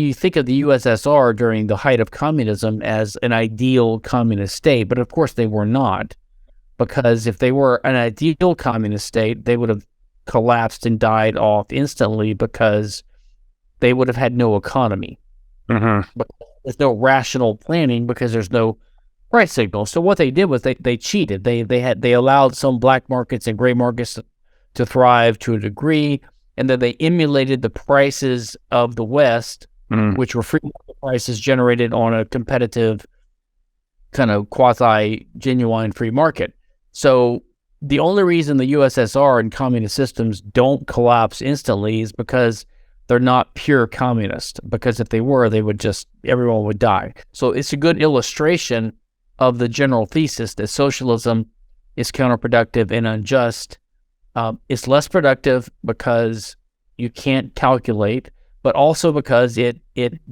you think of the USSR during the height of communism as an ideal communist state, but of course they were not, because if they were an ideal communist state, they would have collapsed and died off instantly because they would have had no economy. But there's no rational planning because there's no price signal. So what they did was they cheated. They allowed some black markets and gray markets to thrive to a degree, and then they emulated the prices of the West, which were free market prices generated on a competitive kind of quasi-genuine free market. So the only reason the USSR and communist systems don't collapse instantly is because they're not pure communist. Because if they were, everyone would die. So it's a good illustration of the general thesis that socialism is counterproductive and unjust. It's less productive because you can't calculate, but also because it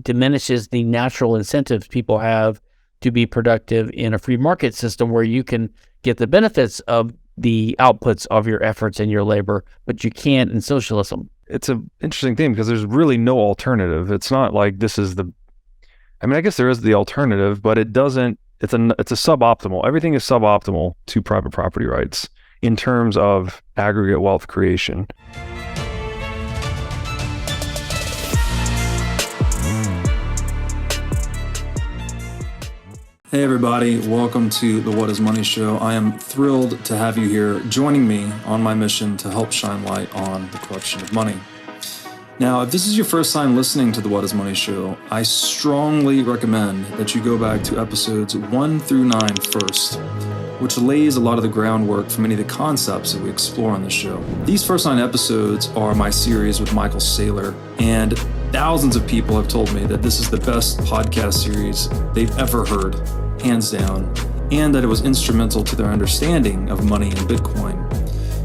diminishes the natural incentives people have to be productive in a free market system where you can get the benefits of the outputs of your efforts and your labor, but you can't in socialism. It's an interesting thing because there's really no alternative. It's not like this is I guess there is the alternative, but it's a suboptimal. Everything is suboptimal to private property rights in terms of aggregate wealth creation. Hey everybody, welcome to the What is Money Show. I am thrilled to have you here joining me on my mission to help shine light on the corruption of money. Now, if this is your first time listening to the What is Money Show, I strongly recommend that you go back to episodes 1 through 9 first, which lays a lot of the groundwork for many of the concepts that we explore on the show. These first 9 episodes are my series with Michael Saylor, and thousands of people have told me that this is the best podcast series they've ever heard, hands down, and that it was instrumental to their understanding of money and Bitcoin.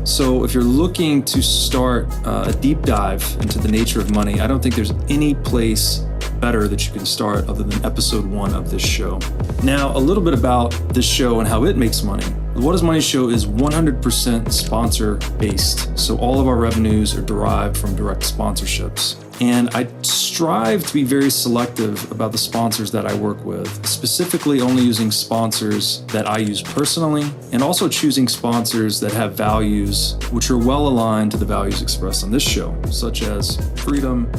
So if you're looking to start a deep dive into the nature of money, I don't think there's any place better that you can start other than episode 1 of this show. Now, a little bit about this show and how it makes money. The What is Money Show is 100% sponsor based. So all of our revenues are derived from direct sponsorships. And I strive to be very selective about the sponsors that I work with, specifically only using sponsors that I use personally, and also choosing sponsors that have values which are well aligned to the values expressed on this show, such as freedom,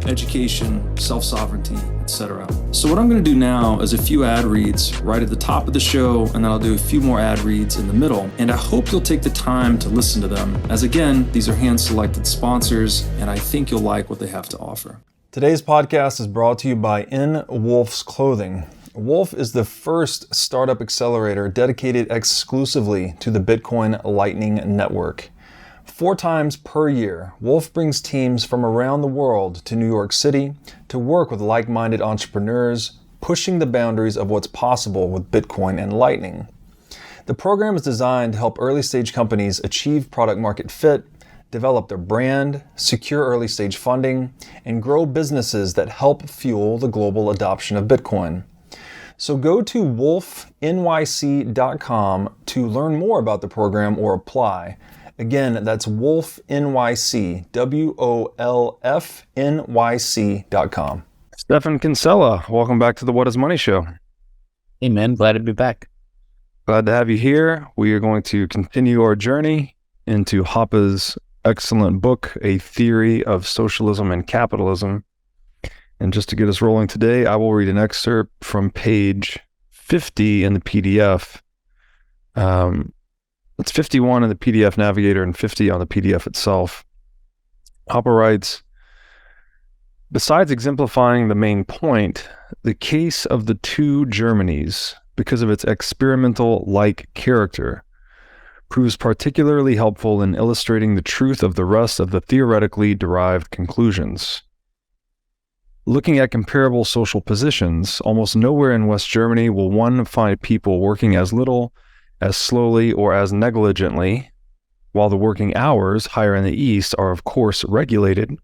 education, self-sovereignty, etc. So what I'm going to do now is a few ad reads right at the top of the show, and then I'll do a few more ad reads in the middle. And I hope you'll take the time to listen to them, as again, these are hand-selected sponsors, and I think you'll like what they have to offer. Today's podcast is brought to you by In Wolf's Clothing. Wolf is the first startup accelerator dedicated exclusively to the Bitcoin Lightning Network. 4 times per year, Wolf brings teams from around the world to New York City to work with like-minded entrepreneurs, pushing the boundaries of what's possible with Bitcoin and Lightning. The program is designed to help early-stage companies achieve product-market fit, develop their brand, secure early-stage funding, and grow businesses that help fuel the global adoption of Bitcoin. So go to wolfnyc.com to learn more about the program or apply. Again, that's wolfnyc, WOLFNYC.com. Stephan Kinsella, welcome back to the What is Money Show. Hey man, glad to be back. Glad to have you here. We are going to continue our journey into Hoppe's excellent book, A Theory of Socialism and Capitalism. And just to get us rolling today, I will read an excerpt from page 50 in the PDF. It's 51 in the PDF Navigator and 50 on the PDF itself. Hoppe writes, besides exemplifying the main point, the case of the two Germanys, because of its experimental-like character, proves particularly helpful in illustrating the truth of the rest of the theoretically derived conclusions. Looking at comparable social positions, almost nowhere in West Germany will one find people working as little, as slowly, or as negligently, while the working hours higher in the East are of course regulated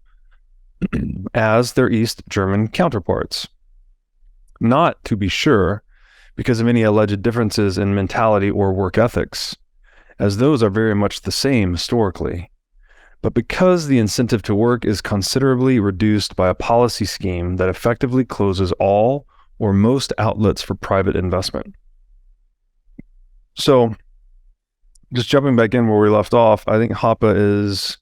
as their East German counterparts. Not, to be sure, because of any alleged differences in mentality or work ethics, as those are very much the same historically, but because the incentive to work is considerably reduced by a policy scheme that effectively closes all or most outlets for private investment. So, just jumping back in where we left off, I think Hoppe is,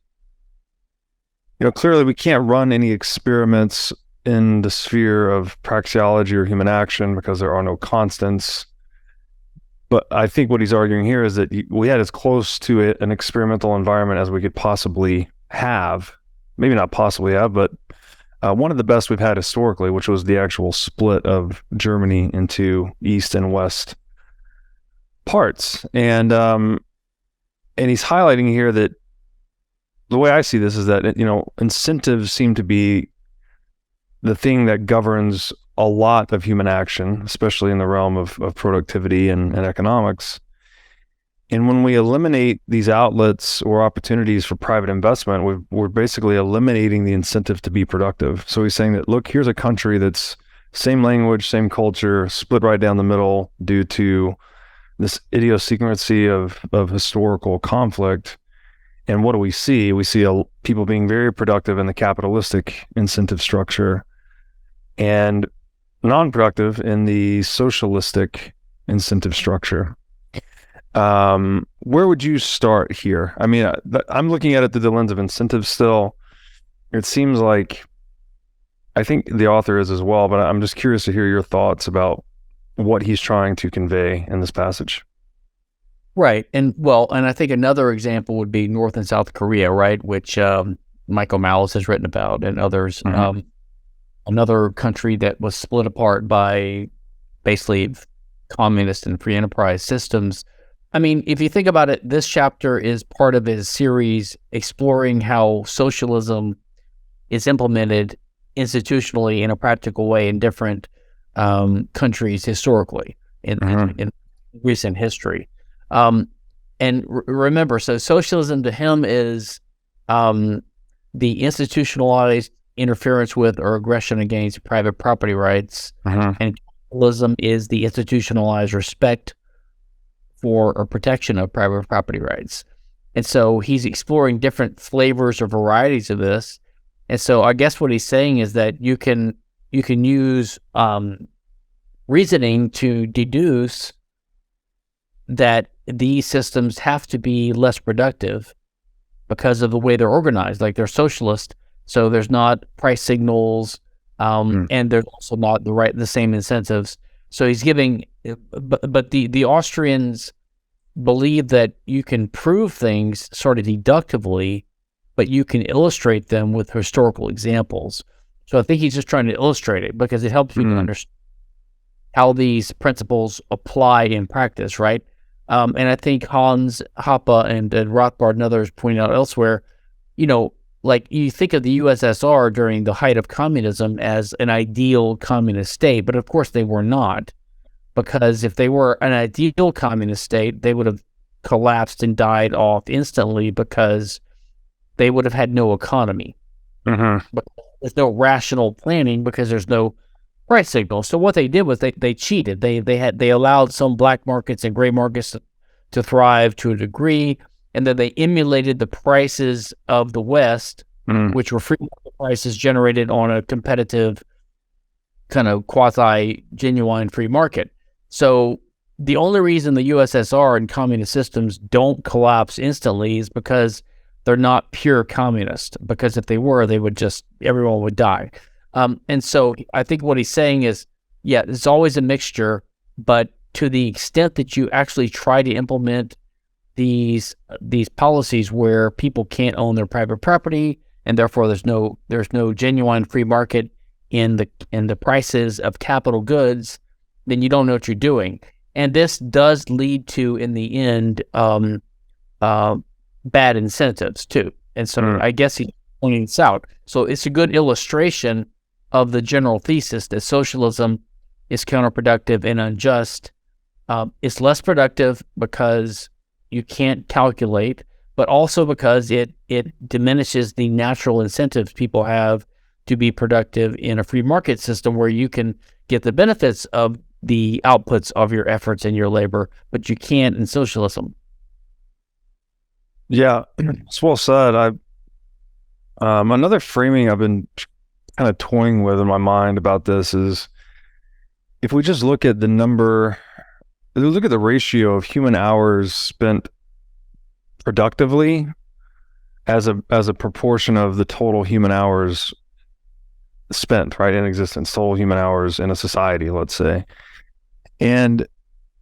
clearly we can't run any experiments in the sphere of praxeology or human action because there are no constants. But I think what he's arguing here is that we had as close to an experimental environment as we could possibly have. Maybe not possibly have, but one of the best we've had historically, which was the actual split of Germany into East and West parts. And he's highlighting here that the way I see this is that, incentives seem to be the thing that governs a lot of human action, especially in the realm of productivity and economics. And when we eliminate these outlets or opportunities for private investment, we're basically eliminating the incentive to be productive. So he's saying that, look, here's a country that's same language, same culture, split right down the middle due to this idiosyncrasy of historical conflict. And what do we see? We see people being very productive in the capitalistic incentive structure and non-productive in the socialistic incentive structure. Where would you start here? I mean, I'm looking at it through the lens of incentives still. It seems like, I think the author is as well, but I'm just curious to hear your thoughts about what he's trying to convey in this passage. Right. And I think another example would be North and South Korea, right? Which Michael Malice has written about and others. Mm-hmm. Another country that was split apart by basically communist and free enterprise systems. I mean, if you think about it, this chapter is part of his series exploring how socialism is implemented institutionally in a practical way in different countries historically in recent history. Remember, so socialism to him is the institutionalized interference with or aggression against private property rights, and capitalism is the institutionalized respect for or protection of private property rights. And so he's exploring different flavors or varieties of this. And so I guess what he's saying is that you can use reasoning to deduce that these systems have to be less productive because of the way they're organized. Like they're socialist, so there's not price signals, and there's also not the same incentives. So he's giving, but the Austrians believe that you can prove things sort of deductively, but you can illustrate them with historical examples. So I think he's just trying to illustrate it because it helps you to understand how these principles apply in practice, right? And I think Hans Hoppe and Rothbard and others point out elsewhere, like you think of the USSR during the height of communism as an ideal communist state, but of course they were not, because if they were an ideal communist state, they would have collapsed and died off instantly because they would have had no economy. But there's no rational planning because there's no price signal. So what they did was they cheated. They allowed some black markets and gray markets to thrive to a degree, and then they emulated the prices of the West, which were free market prices generated on a competitive kind of quasi-genuine free market. So the only reason the USSR and communist systems don't collapse instantly is because they're not pure communist, because if they were, everyone would die. And so I think what he's saying is, yeah, it's always a mixture, but to the extent that you actually try to implement these policies where people can't own their private property, and therefore there's no genuine free market in the prices of capital goods, then you don't know what you're doing. And this does lead to, in the end, bad incentives too. And so I guess he's pointing this out. So it's a good illustration of the general thesis that socialism is counterproductive and unjust. It's less productive because you can't calculate, but also because it diminishes the natural incentives people have to be productive in a free market system where you can get the benefits of the outputs of your efforts and your labor, but you can't in socialism. Yeah, it's well said. Another framing I've been kind of toying with in my mind about this is if we just look at the ratio of human hours spent productively as a proportion of the total human hours spent, right, in existence, total human hours in a society, let's say. And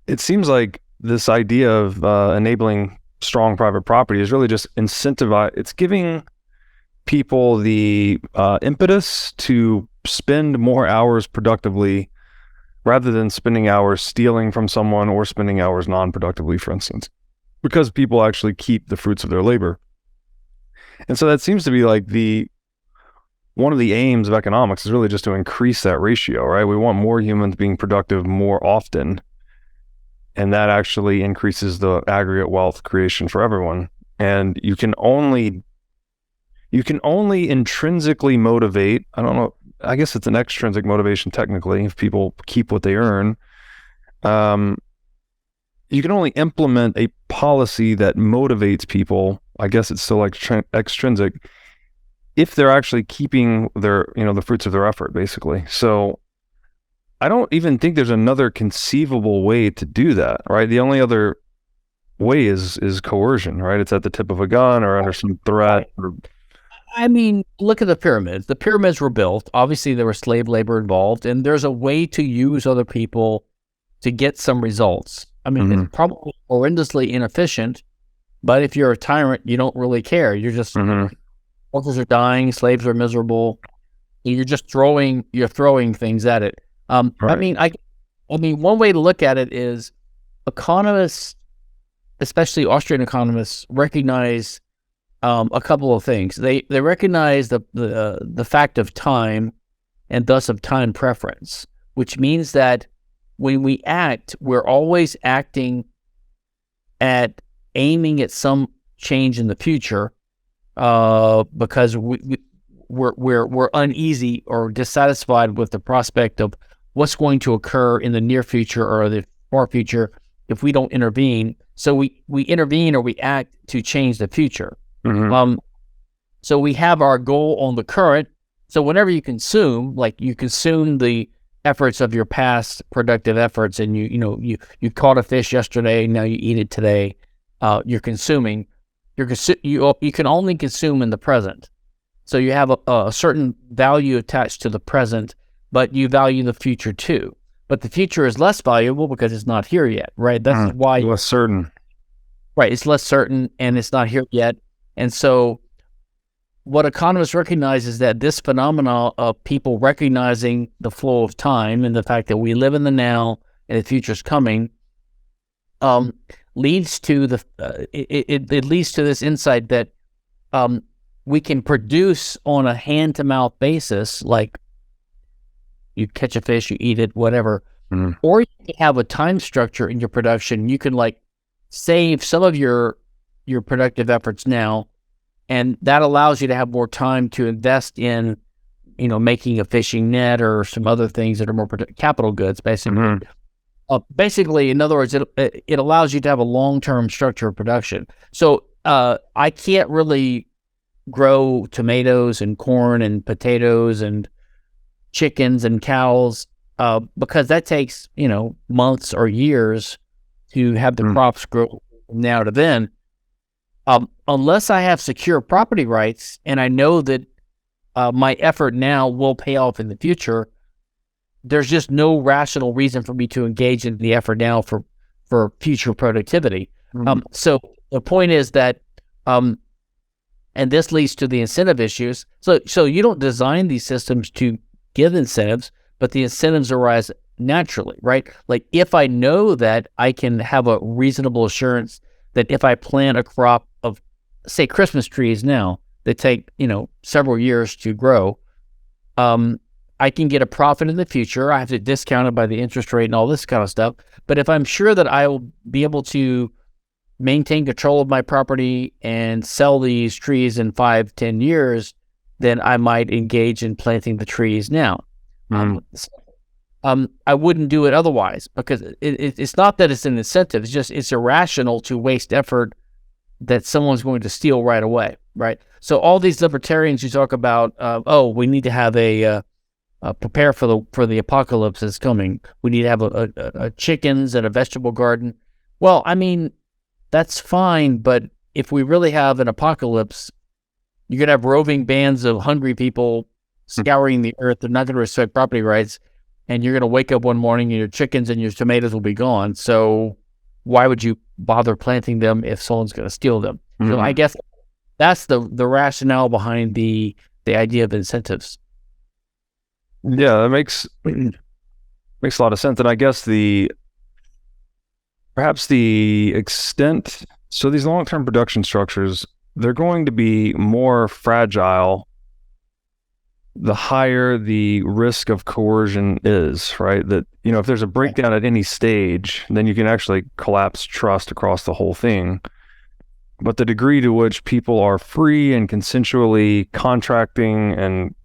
it seems like this idea of enabling strong private property is really just it's giving people the impetus to spend more hours productively rather than spending hours stealing from someone or spending hours non-productively, for instance, because people actually keep the fruits of their labor. And so that seems to be like one of the aims of economics is really just to increase that ratio, right? We want more humans being productive more often, and that actually increases the aggregate wealth creation for everyone. And you can only intrinsically motivate, I don't know, I guess it's an extrinsic motivation technically, if people keep what they earn. You can only implement a policy that motivates people, I guess it's still like extrinsic, if they're actually keeping their, the fruits of their effort, basically. So I don't even think there's another conceivable way to do that, right? The only other way is coercion, right? It's at the tip of a gun or under some threat. I mean, look at the pyramids. The pyramids were built. Obviously, there was slave labor involved, and there's a way to use other people to get some results. I mean, It's probably horrendously inefficient, but if you're a tyrant, you don't really care. You're just workers are dying, slaves are miserable. You're just throwing things at it. Right. I mean, one way to look at it is economists, especially Austrian economists, recognize a couple of things. They recognize the fact of time, and thus of time preference, which means that when we act, we're always acting at aiming at some change in the future, because we're uneasy or dissatisfied with the prospect of what's going to occur in the near future or the far future if we don't intervene. So we intervene or we act to change the future. So we have our goal on the current. So whenever you consume, like you consume the efforts of your past productive efforts, and you caught a fish yesterday, now you eat it today. You're consuming. You can only consume in the present. So you have a certain value attached to the present, but you value the future too. But the future is less valuable because it's not here yet, right? That's why less certain. Right, it's less certain and it's not here yet. And so what economists recognize is that this phenomenon of people recognizing the flow of time and the fact that we live in the now and the future is coming, leads to it leads to this insight that we can produce on a hand-to-mouth basis, like you catch a fish, you eat it, whatever, or you can have a time structure in your production. You can like save some of your productive efforts now, and that allows you to have more time to invest in, making a fishing net or some other things that are more capital goods, basically. Basically, in other words, it allows you to have a long-term structure of production. So I can't really grow tomatoes and corn and potatoes and chickens and cows because that takes, months or years to have the crops grow from now to then. Unless I have secure property rights and I know that my effort now will pay off in the future, there's just no rational reason for me to engage in the effort now for future productivity. So the point is that, and this leads to the incentive issues. So you don't design these systems to give incentives, but the incentives arise naturally, right? Like if I know that I can have a reasonable assurance that if I plant a crop of, say, Christmas trees now that take, several years to grow, I can get a profit in the future. I have to discount it by the interest rate and all this kind of stuff. But if I'm sure that I will be able to maintain control of my property and sell these trees in 5-10 years, then I might engage in planting the trees now. I wouldn't do it otherwise because it's not that it's an incentive. It's just it's irrational to waste effort that someone's going to steal right away, right? So all these libertarians you talk about, we need to have prepare for the apocalypse that's coming. We need to have a chickens and a vegetable garden. Well, I mean, that's fine, but if we really have an apocalypse, you're going to have roving bands of hungry people scouring the earth. They're not going to respect property rights. And you're going to wake up one morning and your chickens and your tomatoes will be gone. So why would you bother planting them if someone's going to steal them? Mm-hmm. So I guess that's the rationale behind the idea of incentives. Yeah, that makes a lot of sense. And I guess perhaps the extent, so these long-term production structures, they're going to be more fragile the higher the risk of coercion is, right? That, if there's a breakdown at any stage, then you can actually collapse trust across the whole thing. But the degree to which people are free and consensually contracting and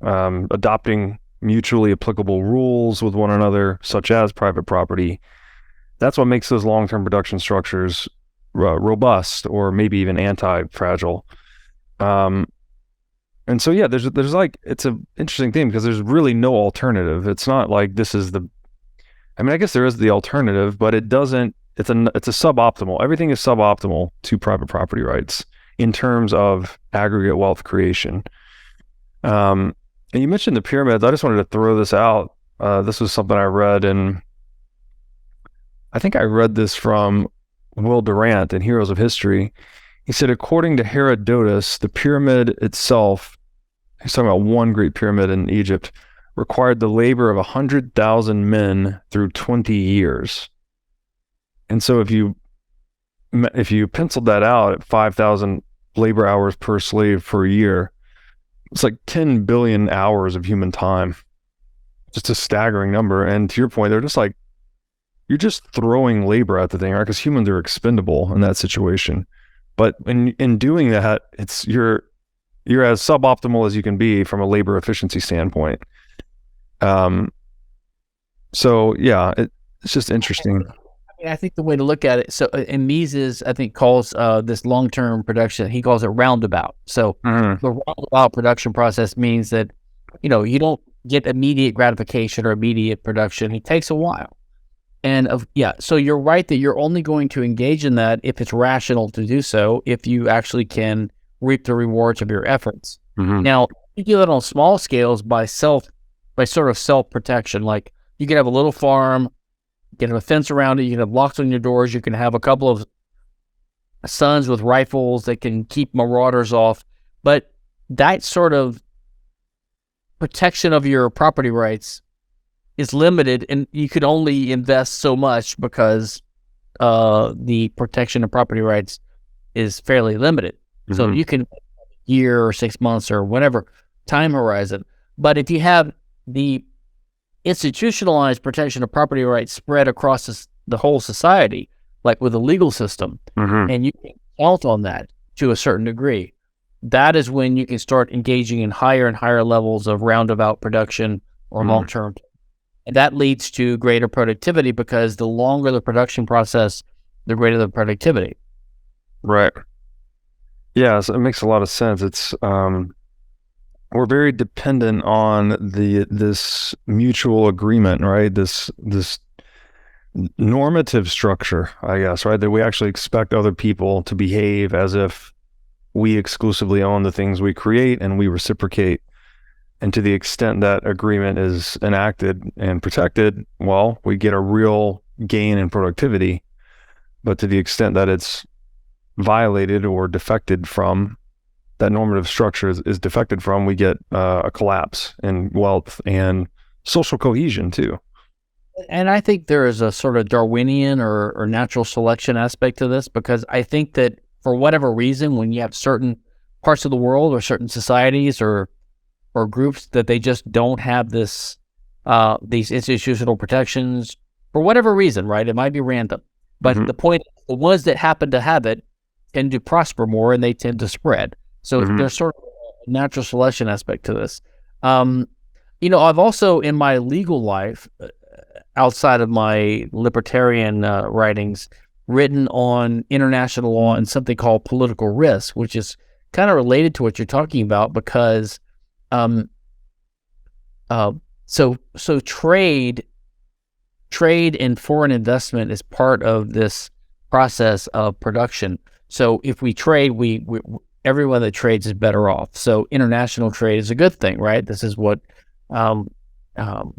adopting mutually applicable rules with one another, such as private property, that's what makes those long-term production structures robust, or maybe even anti-fragile. And so, yeah, there's like, it's an interesting thing because there's really no alternative. It's not like this is I guess there is the alternative, but it's a suboptimal. Everything is suboptimal to private property rights in terms of aggregate wealth creation. And you mentioned the pyramids. I just wanted to throw this out. This was something I read, and I think I read this from Will Durant in Heroes of History. He said, according to Herodotus, the pyramid itself, he's talking about one great pyramid in Egypt, required the labor of 100,000 men through 20 years. And so if you penciled that out at 5,000 labor hours per slave per year, it's like 10 billion hours of human time. Just a staggering number. And to your point, they're just like, you're just throwing labor at the thing, right? Because humans are expendable in that situation. But in doing that, you're as suboptimal as you can be from a labor efficiency standpoint. So yeah, it's just interesting. I think the way to look at it, so and Mises, I think, calls this long-term production, he calls it roundabout. So the roundabout production process means that, you don't get immediate gratification or immediate production. It takes a while. And so you're right that you're only going to engage in that if it's rational to do so, if you actually can reap the rewards of your efforts. Mm-hmm. Now, you do that on small scales by sort of self-protection. Like you can have a little farm, you can have a fence around it, you can have locks on your doors, you can have a couple of sons with rifles that can keep marauders off. But that sort of protection of your property rights is limited, and you could only invest so much because the protection of property rights is fairly limited. Mm-hmm. So you can a year or 6 months or whatever time horizon. But if you have the institutionalized protection of property rights spread across the whole society, like with a legal system, and you can count on that to a certain degree, that is when you can start engaging in higher and higher levels of roundabout production or long-term. And that leads to greater productivity because the longer the production process, the greater the productivity. Right. Yeah, so it makes a lot of sense. It's we're very dependent on this mutual agreement, right? This normative structure, I guess, right? That we actually expect other people to behave as if we exclusively own the things we create and we reciprocate. And to the extent that agreement is enacted and protected, well, we get a real gain in productivity. But to the extent that it's violated or defected from, that normative structure is defected from, we get a collapse in wealth and social cohesion too. And I think there is a sort of Darwinian or natural selection aspect to this, because I think that for whatever reason, when you have certain parts of the world or certain societies or groups that they just don't have these institutional protections for whatever reason, right? It might be random, but the point is the ones that happen to have it tend to prosper more and they tend to spread. So there's sort of a natural selection aspect to this. I've also in my legal life, outside of my libertarian writings, written on international law and something called political risk, which is kind of related to what you're talking about, because so trade and foreign investment is part of this process of production. So if we trade, we everyone that trades is better off. So international trade is a good thing, right? This is what the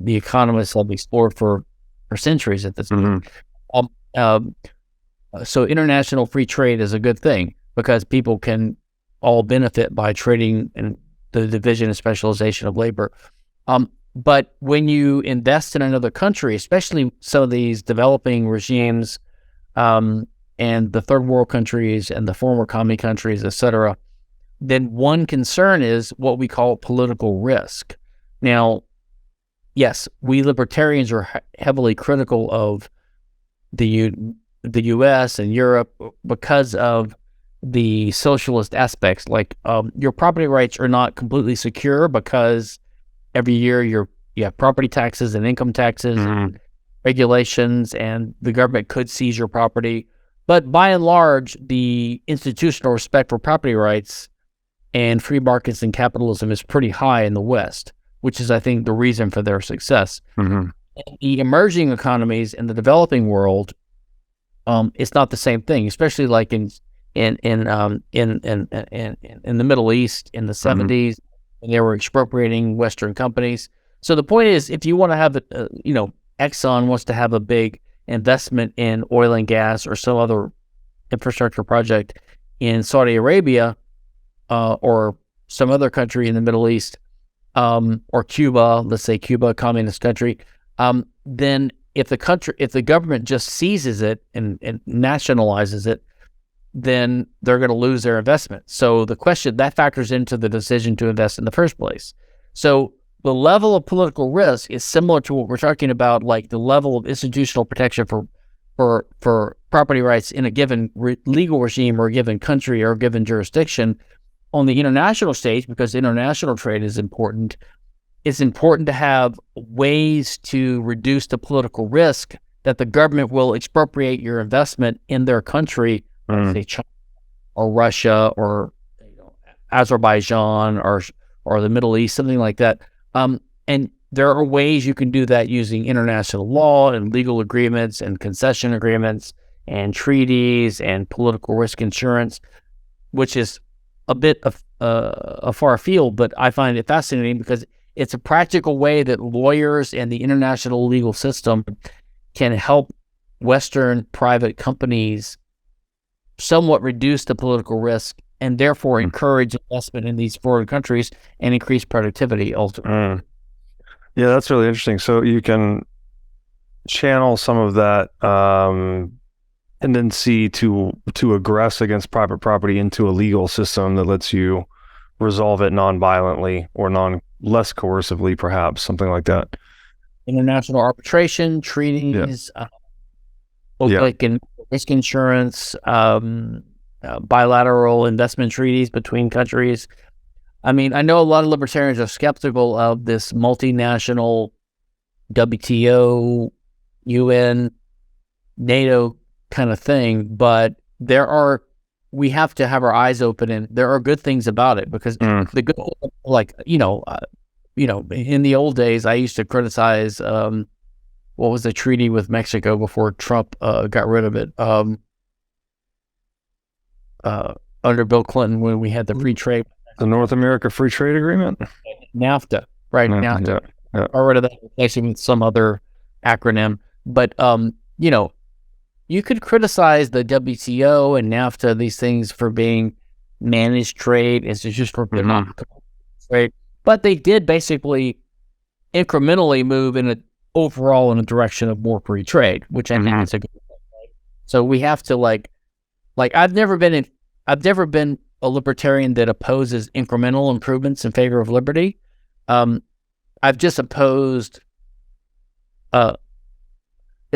economists have explored for centuries at this point. So international free trade is a good thing because people can all benefit by trading and the division and specialization of labor. But when you invest in another country, especially some of these developing regimes and the third world countries and the former commie countries, et cetera, then one concern is what we call political risk. Now, yes, we libertarians are heavily critical of the U.S. and Europe because of the socialist aspects. Like your property rights are not completely secure because every year you have property taxes and income taxes and regulations, and the government could seize your property. But by and large, the institutional respect for property rights and free markets and capitalism is pretty high in the West, which is, I think, the reason for their success. In the emerging economies in the developing world, it's not the same thing, especially like in the Middle East in the 70s, and they were expropriating Western companies. So the point is, if you want to have Exxon wants to have a big investment in oil and gas or some other infrastructure project in Saudi Arabia or some other country in the Middle East, or Cuba, let's say Cuba, a communist country, then if the government just seizes it and nationalizes it, then they're going to lose their investment. So the question that factors into the decision to invest in the first place. So the level of political risk is similar to what we're talking about, like the level of institutional protection for property rights in a given legal regime or a given country or a given jurisdiction. On the international stage, because international trade is important, it's important to have ways to reduce the political risk that the government will expropriate your investment in their country, say China or Russia or Azerbaijan or the Middle East, something like that. And there are ways you can do that using international law and legal agreements and concession agreements and treaties and political risk insurance, which is a bit of a far field, but I find it fascinating because it's a practical way that lawyers and the international legal system can help Western private companies somewhat reduce the political risk and therefore encourage investment in these foreign countries and increase productivity ultimately. Yeah, that's really interesting. So you can channel some of that tendency to aggress against private property into a legal system that lets you resolve it non-violently or less coercively, perhaps, something like that. International arbitration, treaties, like in risk insurance, bilateral investment treaties between countries. I mean, I know a lot of libertarians are skeptical of this multinational WTO, UN, NATO kind of thing, but we have to have our eyes open, and there are good things about it because the good, in the old days, I used to criticize what was the treaty with Mexico before Trump got rid of it. Under Bill Clinton, when we had the free trade, the North America Free Trade Agreement, NAFTA, right? NAFTA. Or rid of that, replacing with some other acronym. But you could criticize the WTO and NAFTA, these things, for being managed trade. It's just for trade, but they did basically incrementally move overall in a direction of more free trade, which I think is a good thing. Right? So we have to I've never been a libertarian that opposes incremental improvements in favor of liberty. I've just opposed, as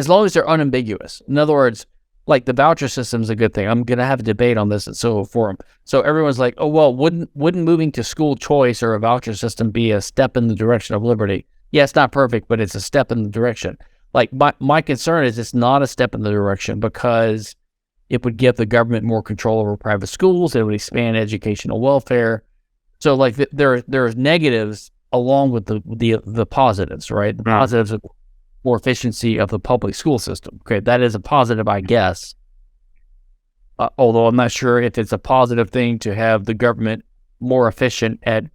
long as they're unambiguous. In other words, like the voucher system is a good thing. I'm going to have a debate on this at Soho Forum. So everyone's like, oh, well, wouldn't moving to school choice or a voucher system be a step in the direction of liberty? Yeah, it's not perfect, but it's a step in the direction. Like my concern is it's not a step in the direction because It would give the government more control over private schools. It would expand educational welfare. So like there's negatives along with the positives, right? The positives are more efficiency of the public school system. Okay, that is a positive, I guess. Although I'm not sure if it's a positive thing to have the government more efficient at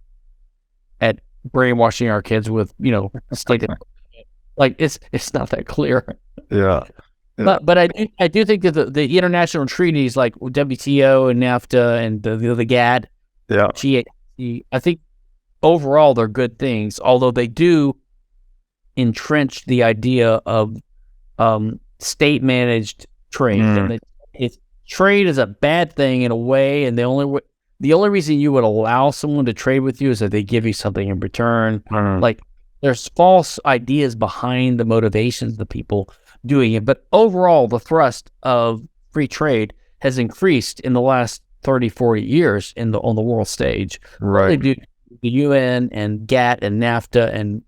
brainwashing our kids with, stated, like it's not that clear. Yeah. But I do think that the international treaties like WTO and NAFTA and the GATT, GATT, I think overall they're good things, although they do entrench the idea of state managed trade. And trade is a bad thing in a way, and the only reason you would allow someone to trade with you is that they give you something in return. Like there's false ideas behind the motivations of the people doing it, but overall the thrust of free trade has increased in the last 30, 40 years on the world stage. Right. The UN and GATT and NAFTA and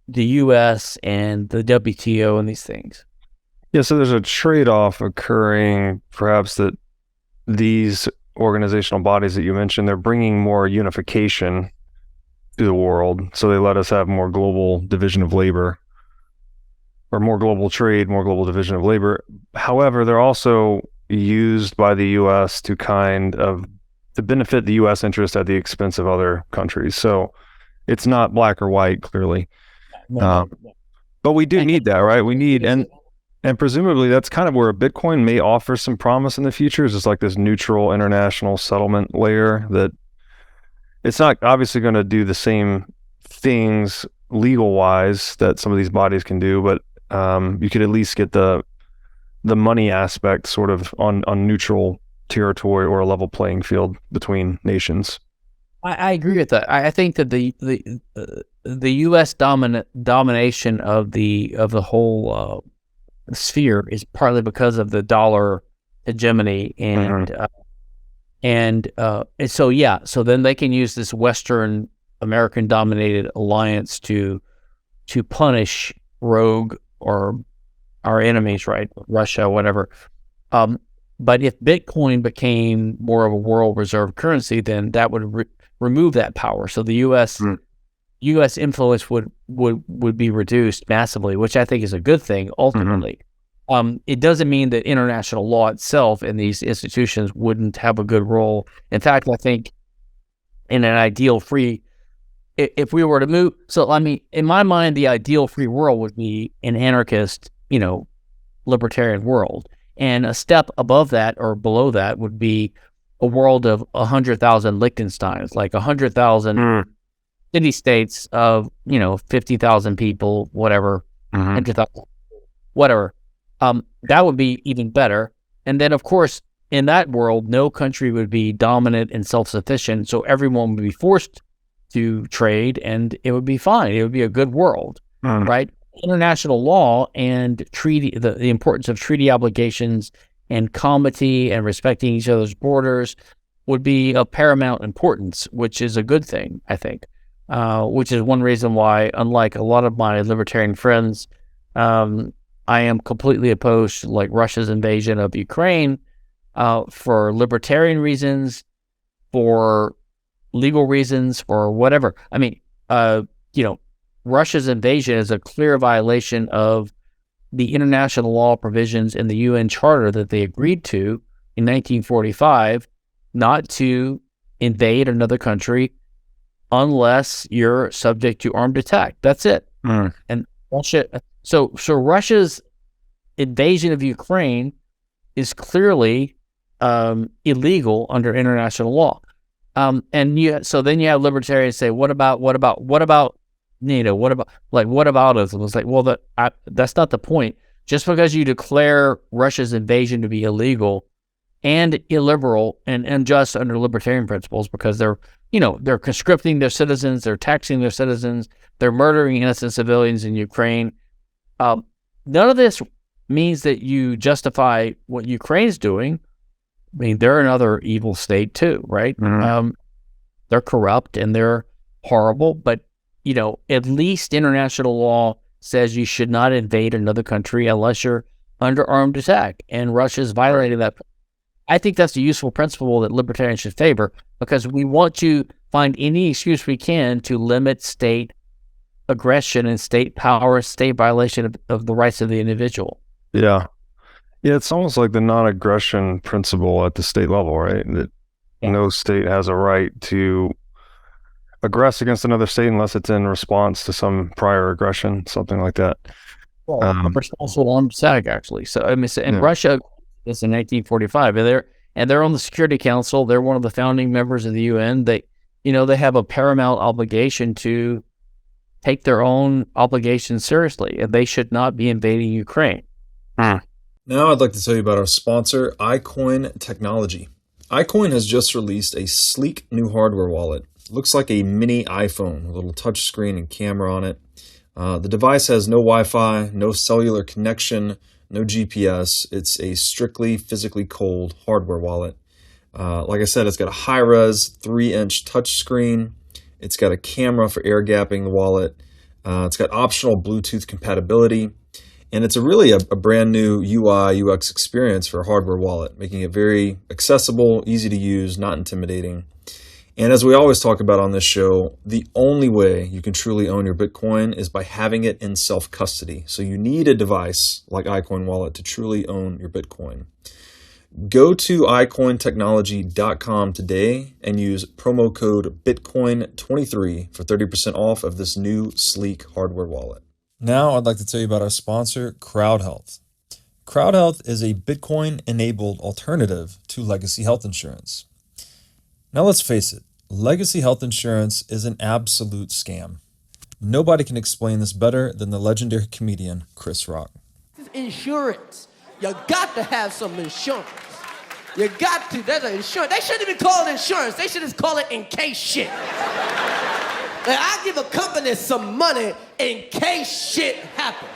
the US and the WTO and these things. Yeah, so there's a trade-off occurring, perhaps, that these organizational bodies that you mentioned, they're bringing more unification to the world. So they let us have more global division of labor, or more global trade, more global division of labor. However, they're also used by the U.S. to benefit the U.S. interest at the expense of other countries. So it's not black or white, clearly. But we do need that, right? We need, and presumably that's kind of where a Bitcoin may offer some promise in the future, is just like this neutral international settlement layer that it's not obviously going to do the same things legal wise that some of these bodies can do, but you could at least get the money aspect sort of on neutral territory or a level playing field between nations. I agree with that. I think that the U.S. domination of the whole sphere is partly because of the dollar hegemony, and so then they can use this Western American dominated alliance to punish rogue or our enemies, right? Russia, whatever. But if Bitcoin became more of a world reserve currency, then that would remove that power. So the U.S. influence would be reduced massively, which I think is a good thing ultimately. It doesn't mean that international law itself and these institutions wouldn't have a good role. In fact, I think in an ideal free, if we were to move, so I mean, in my mind, the ideal free world would be an anarchist, libertarian world. And a step above that or below that would be a world of 100,000 Liechtensteins, like 100,000 city-states of, 50,000 people, whatever, 100,000, whatever. That would be even better. And then, of course, in that world, no country would be dominant and self-sufficient, so everyone would be forced to trade, and it would be fine. It would be a good world, right? International law and treaty, the importance of treaty obligations and comity and respecting each other's borders would be of paramount importance, which is a good thing, I think, which is one reason why, unlike a lot of my libertarian friends, I am completely opposed to like Russia's invasion of Ukraine for libertarian reasons, for legal reasons, for whatever. I mean, Russia's invasion is a clear violation of the international law provisions in the UN Charter that they agreed to in 1945, not to invade another country unless you're subject to armed attack. That's it. And Russia. So Russia's invasion of Ukraine is clearly illegal under international law. So then you have libertarians say, what about NATO? What about us? It's like, well, that's not the point. Just because you declare Russia's invasion to be illegal and illiberal and unjust under libertarian principles, because they're conscripting their citizens, they're taxing their citizens, they're murdering innocent civilians in Ukraine. None of this means that you justify what Ukraine's doing. I mean, they're another evil state too, right? They're corrupt and they're horrible, but at least international law says you should not invade another country unless you're under armed attack, and Russia's violating that. I think that's a useful principle that libertarians should favor, because we want to find any excuse we can to limit state aggression and state power, state violation of the rights of the individual. Yeah. Yeah, it's almost like the non-aggression principle at the state level, right? That no state has a right to aggress against another state unless it's in response to some prior aggression, something like that. Well, responsible armed attack, actually. So, I mean, in Russia, this in 1945, and they're on the Security Council. They're one of the founding members of the UN. They have a paramount obligation to take their own obligations seriously, and they should not be invading Ukraine. Now I'd like to tell you about our sponsor, iCoin Technology. iCoin has just released a sleek new hardware wallet. It looks like a mini iPhone with a little touch screen and camera on it. The device has no Wi-Fi, no cellular connection, no GPS. It's a strictly physically cold hardware wallet. Like I said, it's got a high-res 3-inch touchscreen. It's got a camera for air gapping the wallet. It's got optional Bluetooth compatibility. And it's really a brand new UI, UX experience for a hardware wallet, making it very accessible, easy to use, not intimidating. And as we always talk about on this show, the only way you can truly own your Bitcoin is by having it in self-custody. So you need a device like iCoin Wallet to truly own your Bitcoin. Go to iCointechnology.com today and use promo code Bitcoin23 for 30% off of this new sleek hardware wallet. Now I'd like to tell you about our sponsor, CrowdHealth. CrowdHealth is a Bitcoin-enabled alternative to legacy health insurance. Now let's face it, legacy health insurance is an absolute scam. Nobody can explain this better than the legendary comedian Chris Rock. Insurance. You got to have some insurance. You got to. There's an insurance. They shouldn't even call it insurance. They should just call it in case shit. Like, I give a company some money in case shit happens.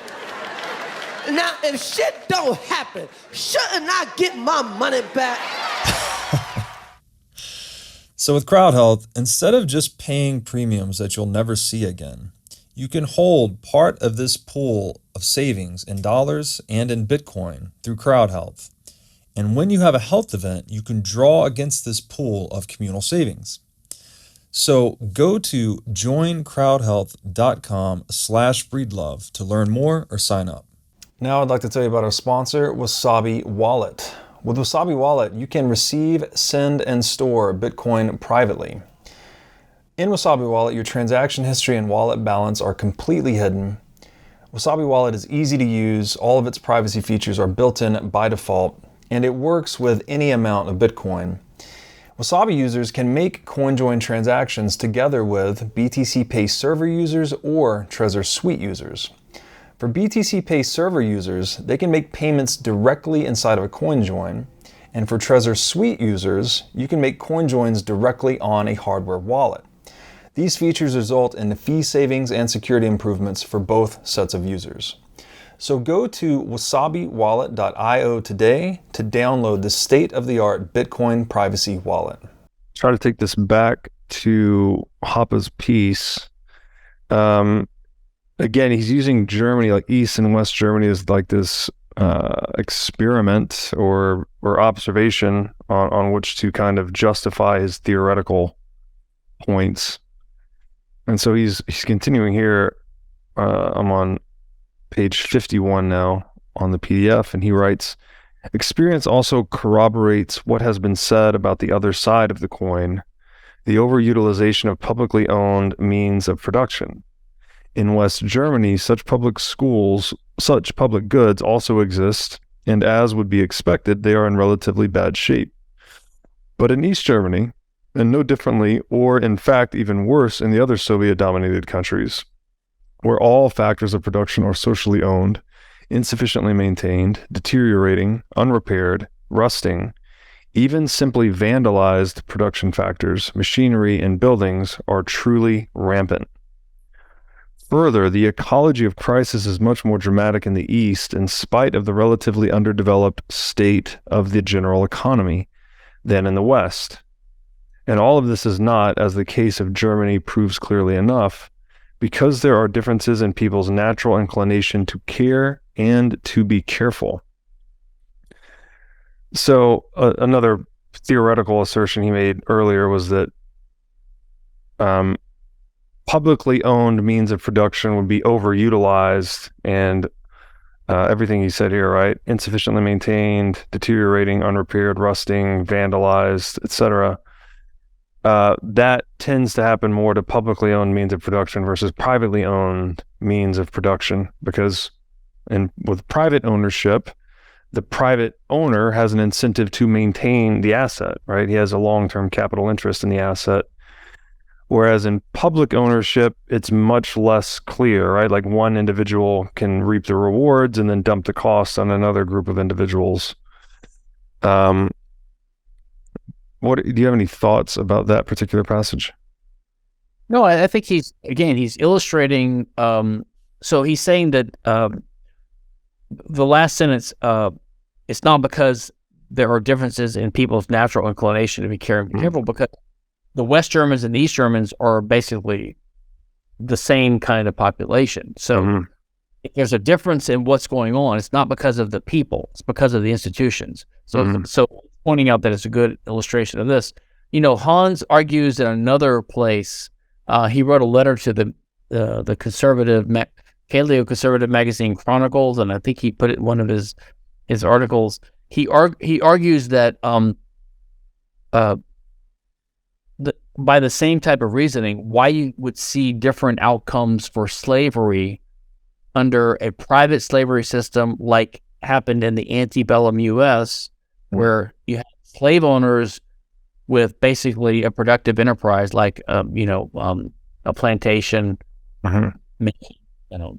Now, if shit don't happen, shouldn't I get my money back? So with CrowdHealth, instead of just paying premiums that you'll never see again, you can hold part of this pool of savings in dollars and in Bitcoin through CrowdHealth. And when you have a health event, you can draw against this pool of communal savings. So go to joincrowdhealth.com/breedlove to learn more or sign up. Now I'd like to tell you about our sponsor, Wasabi Wallet. With Wasabi Wallet, you can receive, send, and store Bitcoin privately. In Wasabi Wallet, your transaction history and wallet balance are completely hidden. Wasabi Wallet is easy to use. All of its privacy features are built in by default, and it works with any amount of Bitcoin. Wasabi users can make CoinJoin transactions together with BTC Pay server users or Trezor Suite users. For BTC Pay server users, they can make payments directly inside of a CoinJoin, and for Trezor Suite users, you can make CoinJoins directly on a hardware wallet. These features result in fee savings and security improvements for both sets of users. So go to wasabiwallet.io today to download the state-of-the-art Bitcoin privacy wallet. Try to take this back to Hoppe's piece. Again, he's using Germany, like East and West Germany, as like this experiment or observation on which to kind of justify his theoretical points. And so he's continuing here. I'm on page 51 now on the PDF, and he writes, experience also corroborates what has been said about the other side of the coin, the overutilization of publicly owned means of production. In West Germany, such public goods also exist, and as would be expected, they are in relatively bad shape. But in East Germany, and no differently, or in fact even worse in the other Soviet-dominated countries, where all factors of production are socially owned, insufficiently maintained, deteriorating, unrepaired, rusting, even simply vandalized production factors, machinery, and buildings are truly rampant. Further, the ecology of crisis is much more dramatic in the East in spite of the relatively underdeveloped state of the general economy than in the West. And all of this is not, as the case of Germany proves clearly enough, because there are differences in people's natural inclination to care and to be careful. So another theoretical assertion he made earlier was that publicly owned means of production would be overutilized, and everything he said here, right? Insufficiently maintained, deteriorating, unrepaired, rusting, vandalized, etc. That tends to happen more to publicly owned means of production versus privately owned means of production, because with private ownership, the private owner has an incentive to maintain the asset, right? He has a long-term capital interest in the asset. Whereas in public ownership, it's much less clear, right? Like one individual can reap the rewards and then dump the costs on another group of individuals. Do you have any thoughts about that particular passage? No, I think he's illustrating. So he's saying that the last sentence, it's not because there are differences in people's natural inclination to be careful, because the West Germans and the East Germans are basically the same kind of population. So if there's a difference in what's going on, it's not because of the people, it's because of the institutions. So pointing out that it's a good illustration of this. Hans argues in another place, he wrote a letter to the conservative, paleo-conservative magazine Chronicles, and I think he put it in one of his articles. He argues that by the same type of reasoning, why you would see different outcomes for slavery under a private slavery system like happened in the antebellum U.S., where you have slave owners with basically a productive enterprise like a plantation, making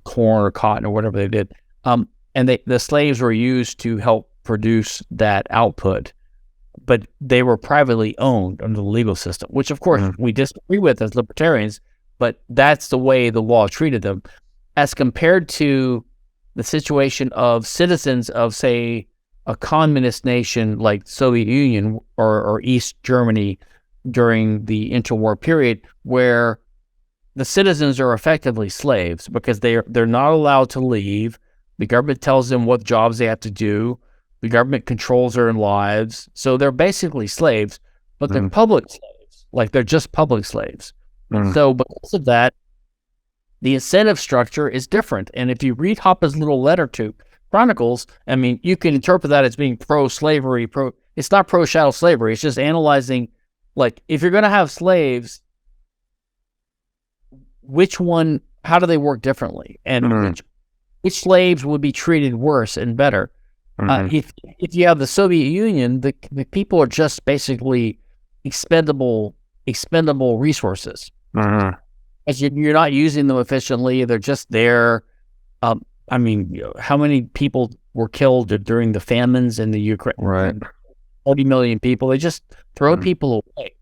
corn or cotton or whatever they did, and the slaves were used to help produce that output, but they were privately owned under the legal system, which of course we disagree with as libertarians, but that's the way the law treated them, as compared to the situation of citizens of, say, a communist nation like Soviet Union or East Germany during the interwar period, where the citizens are effectively slaves because they're not allowed to leave. The government tells them what jobs they have to do. The government controls their lives. So they're basically slaves, but they're public slaves. Like, they're just public slaves. So because of that, the incentive structure is different. And if you read Hoppe's little letter to Chronicles, I mean, you can interpret that as being pro-slavery. It's not pro-chattel slavery. It's just analyzing, like, if you're going to have slaves, how do they work differently? And which slaves would be treated worse and better? If you have the Soviet Union, the people are just basically expendable resources. As you're not using them efficiently, they're just there. I mean, how many people were killed during the famines in the Ukraine? Right. 40 million people. They just throw people away.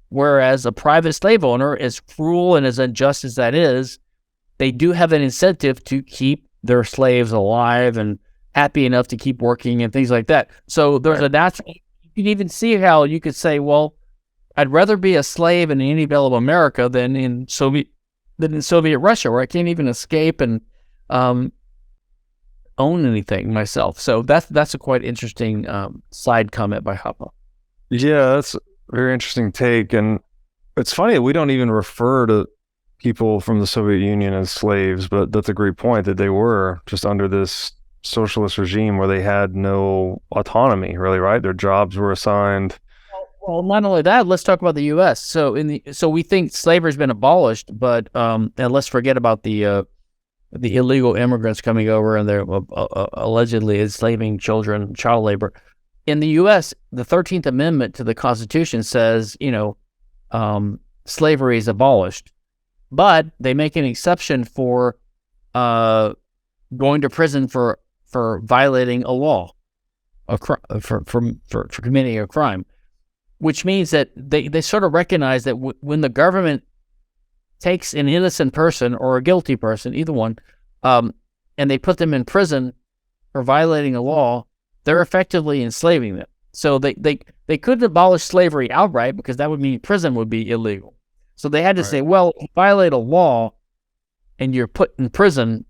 Whereas a private slave owner, as cruel and as unjust as that is, they do have an incentive to keep their slaves alive and happy enough to keep working and things like that. So there's a natural, you can even see how you could say, well, I'd rather be a slave in antebellum America than in Soviet Russia, where I can't even escape and own anything myself. So that's a quite interesting side comment by Hoppe. Yeah, that's a very interesting take. And it's funny that we don't even refer to people from the Soviet Union as slaves, but that's a great point, that they were just under this socialist regime where they had no autonomy, really, right? Their jobs were assigned. Well, not only that, let's talk about the U.S. So we think slavery's been abolished, but and let's forget about the illegal immigrants coming over and they're allegedly enslaving children, child labor. In the U.S., the 13th Amendment to the Constitution says, slavery is abolished, but they make an exception for going to prison for violating a law, for committing a crime, which means that they sort of recognize that when the government takes an innocent person or a guilty person, either one, and they put them in prison for violating a law, they're effectively enslaving them. So they couldn't abolish slavery outright because that would mean prison would be illegal. So they had to say, well, if you violate a law and you're put in prison,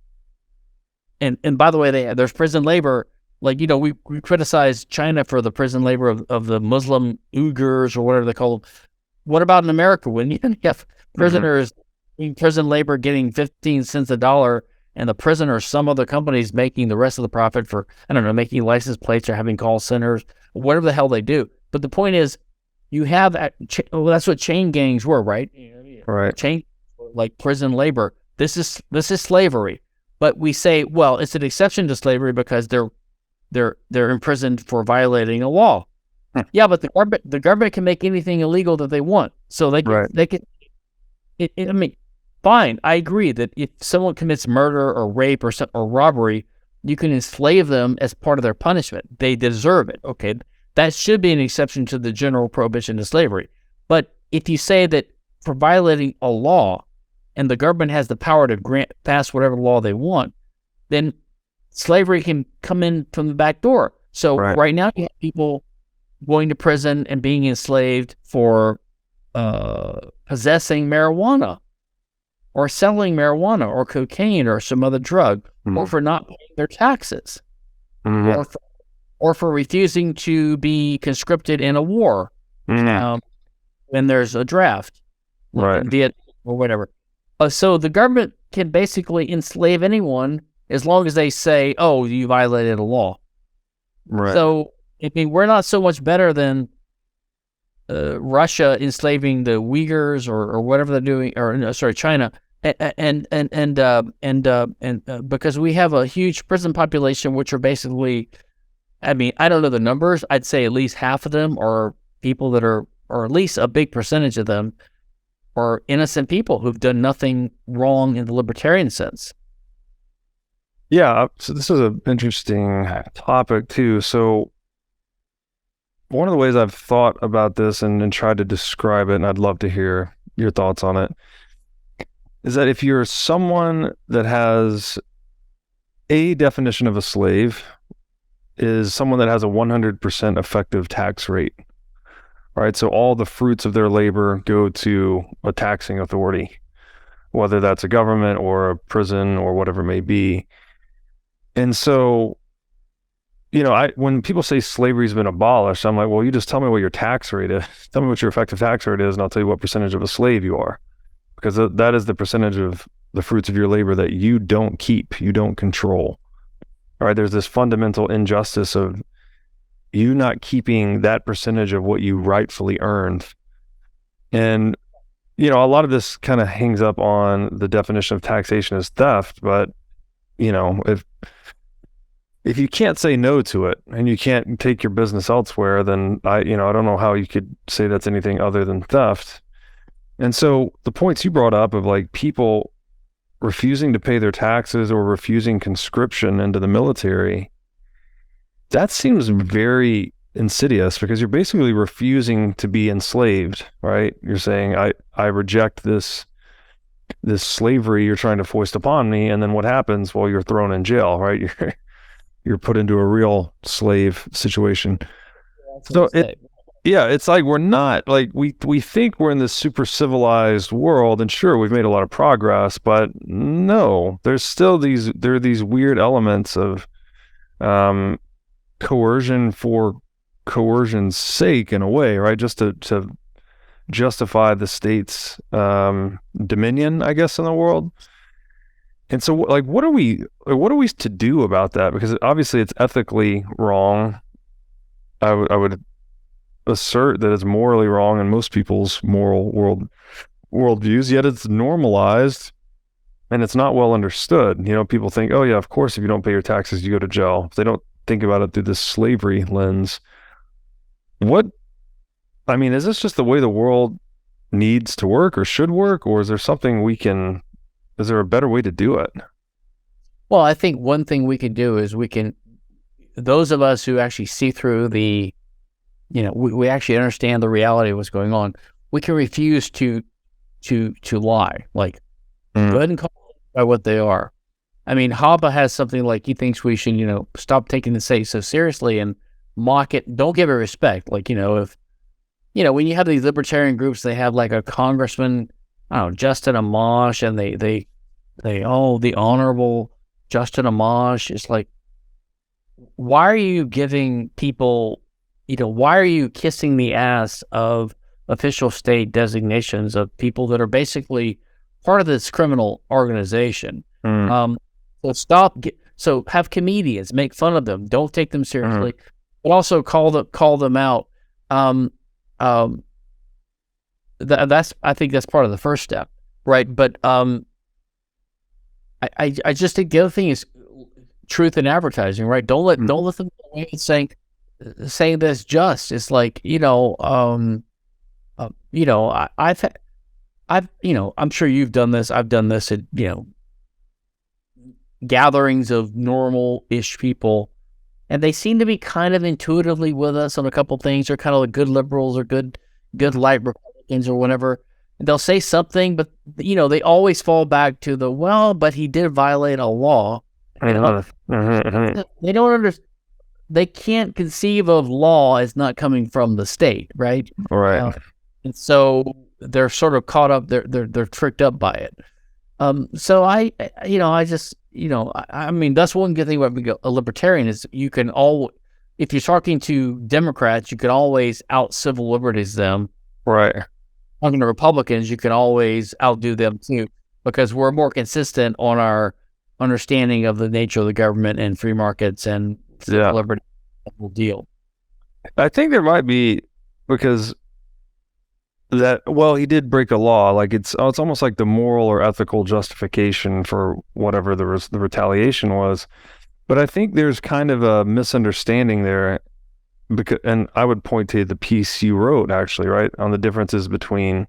and by the way, there's prison labor Like, we criticize China for the prison labor of the Muslim Uyghurs or whatever they call them. What about in America when you have prisoners in prison labor getting 15 cents a dollar, and the prison or some other companies making the rest of the profit for, I don't know, making license plates or having call centers, whatever the hell they do. But the point is, you have, that's what chain gangs were, right? Right. Chain, like prison labor. This is slavery. But we say, well, it's an exception to slavery because they're imprisoned for violating a law. Yeah, but the government can make anything illegal that they want. So they can, I mean, fine. I agree that if someone commits murder or rape or robbery, you can enslave them as part of their punishment. They deserve it. Okay, that should be an exception to the general prohibition of slavery. But if you say that for violating a law, and the government has the power to pass whatever law they want, then slavery can come in from the back door. So right now you have people going to prison and being enslaved for possessing marijuana or selling marijuana or cocaine or some other drug, or for not paying their taxes, or for refusing to be conscripted in a war when there's a draft, in Vietnam or whatever. So the government can basically enslave anyone as long as they say, "Oh, you violated a law." Right. So I mean, we're not so much better than Russia enslaving the Uyghurs or whatever they're doing, or no, sorry, China, and because we have a huge prison population, which are basically, I mean, I don't know the numbers. I'd say at least half of them are people that are, or at least a big percentage of them, are innocent people who've done nothing wrong in the libertarian sense. Yeah, so this is an interesting topic too. So one of the ways I've thought about this and tried to describe it, and I'd love to hear your thoughts on it, is that if you're someone that has a definition of a slave is someone that has a 100% effective tax rate. Right, so all the fruits of their labor go to a taxing authority, whether that's a government or a prison or whatever it may be. And so, when people say slavery's been abolished, I'm like, well, you just tell me what your tax rate is. Tell me what your effective tax rate is, and I'll tell you what percentage of a slave you are, because that is the percentage of the fruits of your labor that you don't keep, you don't control. All right, there's this fundamental injustice of you not keeping that percentage of what you rightfully earned. And, a lot of this kind of hangs up on the definition of taxation as theft, but, if you can't say no to it and you can't take your business elsewhere, then I don't know how you could say that's anything other than theft. And so the points you brought up of like people refusing to pay their taxes or refusing conscription into the military, that seems very insidious, because you're basically refusing to be enslaved, right? You're saying, I reject this slavery you're trying to foist upon me, and then what happens? Well, you're thrown in jail, right? You're put into a real slave situation. So it's like we're not, like we think we're in this super civilized world, and sure, we've made a lot of progress, but no, there are these weird elements of coercion for coercion's sake, in a way, right? Just to justify the state's dominion, I guess, in the world. And so, like, what are we to do about that? Because obviously, it's ethically wrong. I would assert that it's morally wrong in most people's moral worldviews. Yet it's normalized, and it's not well understood. People think, oh yeah, of course, if you don't pay your taxes, you go to jail. If they don't think about it through this slavery lens. Is this just the way the world needs to work or should work, or is there something is there a better way to do it? Well, I think one thing we can do is those of us who actually see through we actually understand the reality of what's going on, we can refuse to lie. Like, go ahead and call it by what they are. I mean, Hoppe has something like he thinks we should, stop taking the state so seriously and mock it. Don't give it respect. Like, if, when you have these libertarian groups, they have like a congressman, I don't know, Justin Amash, and they the honorable Justin Amash. It's like, why are you giving people, why are you kissing the ass of official state designations of people that are basically part of this criminal organization? So have comedians make fun of them. Don't take them seriously, but also call them out. That's I think that's part of the first step, right? But I just think the other thing is truth in advertising, right? Don't let them get away with saying that's just. It's like I'm sure you've done this. I've done this at gatherings of normal-ish people, and they seem to be kind of intuitively with us on a couple things. They're kind of like good liberals or good light Republicans or whatever. And they'll say something, but they always fall back to but he did violate a law. They don't understand. They can't conceive of law as not coming from the state, right? Right. And so they're sort of caught up. They're tricked up by it. So I mean, that's one good thing about being a libertarian is you can if you're talking to Democrats, you can always out civil liberties them. Right. Talking to Republicans, you can always outdo them too, because we're more consistent on our understanding of the nature of the government and free markets and civil liberty deal. I think there might be, because he did break a law. Like it's almost like the moral or ethical justification for whatever the retaliation was. But I think there's kind of a misunderstanding there, and I would point to the piece you wrote actually, right, on the differences between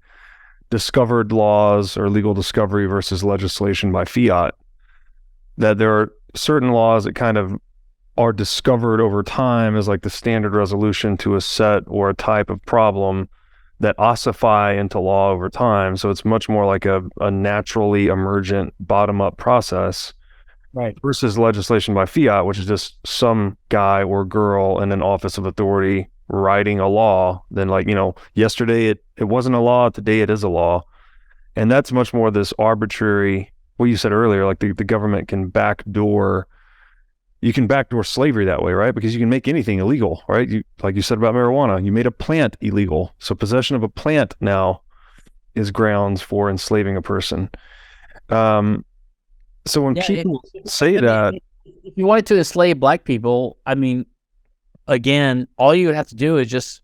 discovered laws or legal discovery versus legislation by fiat. That there are certain laws that kind of are discovered over time as like the standard resolution to a set or a type of problem that ossify into law over time. So it's much more like a naturally emergent bottom-up process, right? Versus legislation by fiat, which is just some guy or girl in an office of authority writing a law. Then yesterday it wasn't a law, today it is a law. And that's much more this arbitrary, what you said earlier, like the government can backdoor slavery that way, right? Because you can make anything illegal, right? Like you said about marijuana, you made a plant illegal. So possession of a plant now is grounds for enslaving a person. So when people say that... If you wanted to enslave black people, I mean, again, all you would have to do is just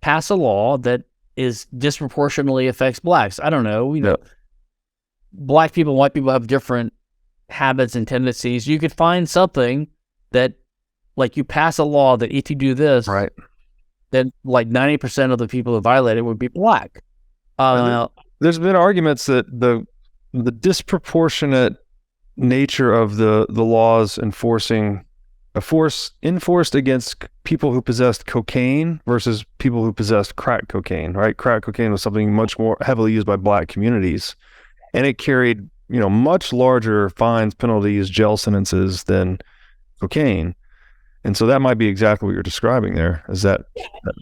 pass a law that is disproportionately affects blacks. I don't know, black people and white people have different habits and tendencies. You could find something that, like, you pass a law that if you do this, right, then like 90% of the people who violate it would be black. There's been arguments that the disproportionate nature of the laws enforced against people who possessed cocaine versus people who possessed crack cocaine, right? Crack cocaine was something much more heavily used by black communities, and it carried much larger fines, penalties, jail sentences than cocaine. And so that might be exactly what you're describing there, is that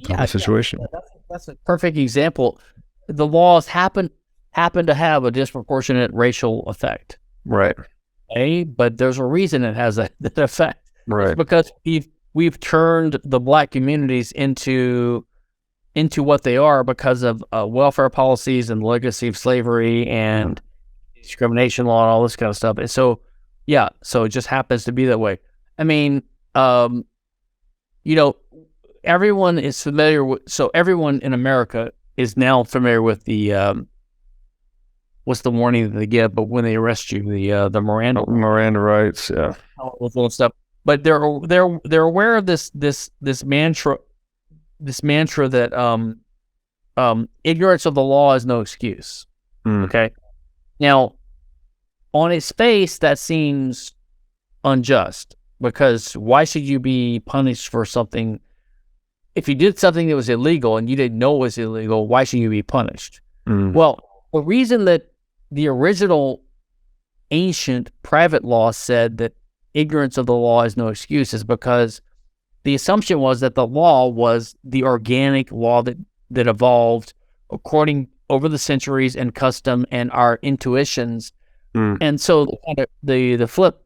type of situation. Yeah. That's a perfect example. The laws happen to have a disproportionate racial effect. Right. Okay? But there's a reason it has that effect. Right. It's because we've turned the black communities into what they are because of welfare policies and legacy of slavery and discrimination law and all this kind of stuff. And so, so it just happens to be that way. I mean, everyone is familiar with, so everyone in America is now familiar with the, what's the warning that they give, but when they arrest you, the Miranda rights, yeah. All those little stuff. But they're aware of this mantra that, ignorance of the law is no excuse. Okay. Now, on its face, that seems unjust, because why should you be punished for something? If you did something that was illegal and you didn't know it was illegal, why should you be punished? Well, the reason that the original ancient private law said that ignorance of the law is no excuse is because the assumption was that the law was the organic law that evolved over the centuries and custom and our intuitions. And so the flip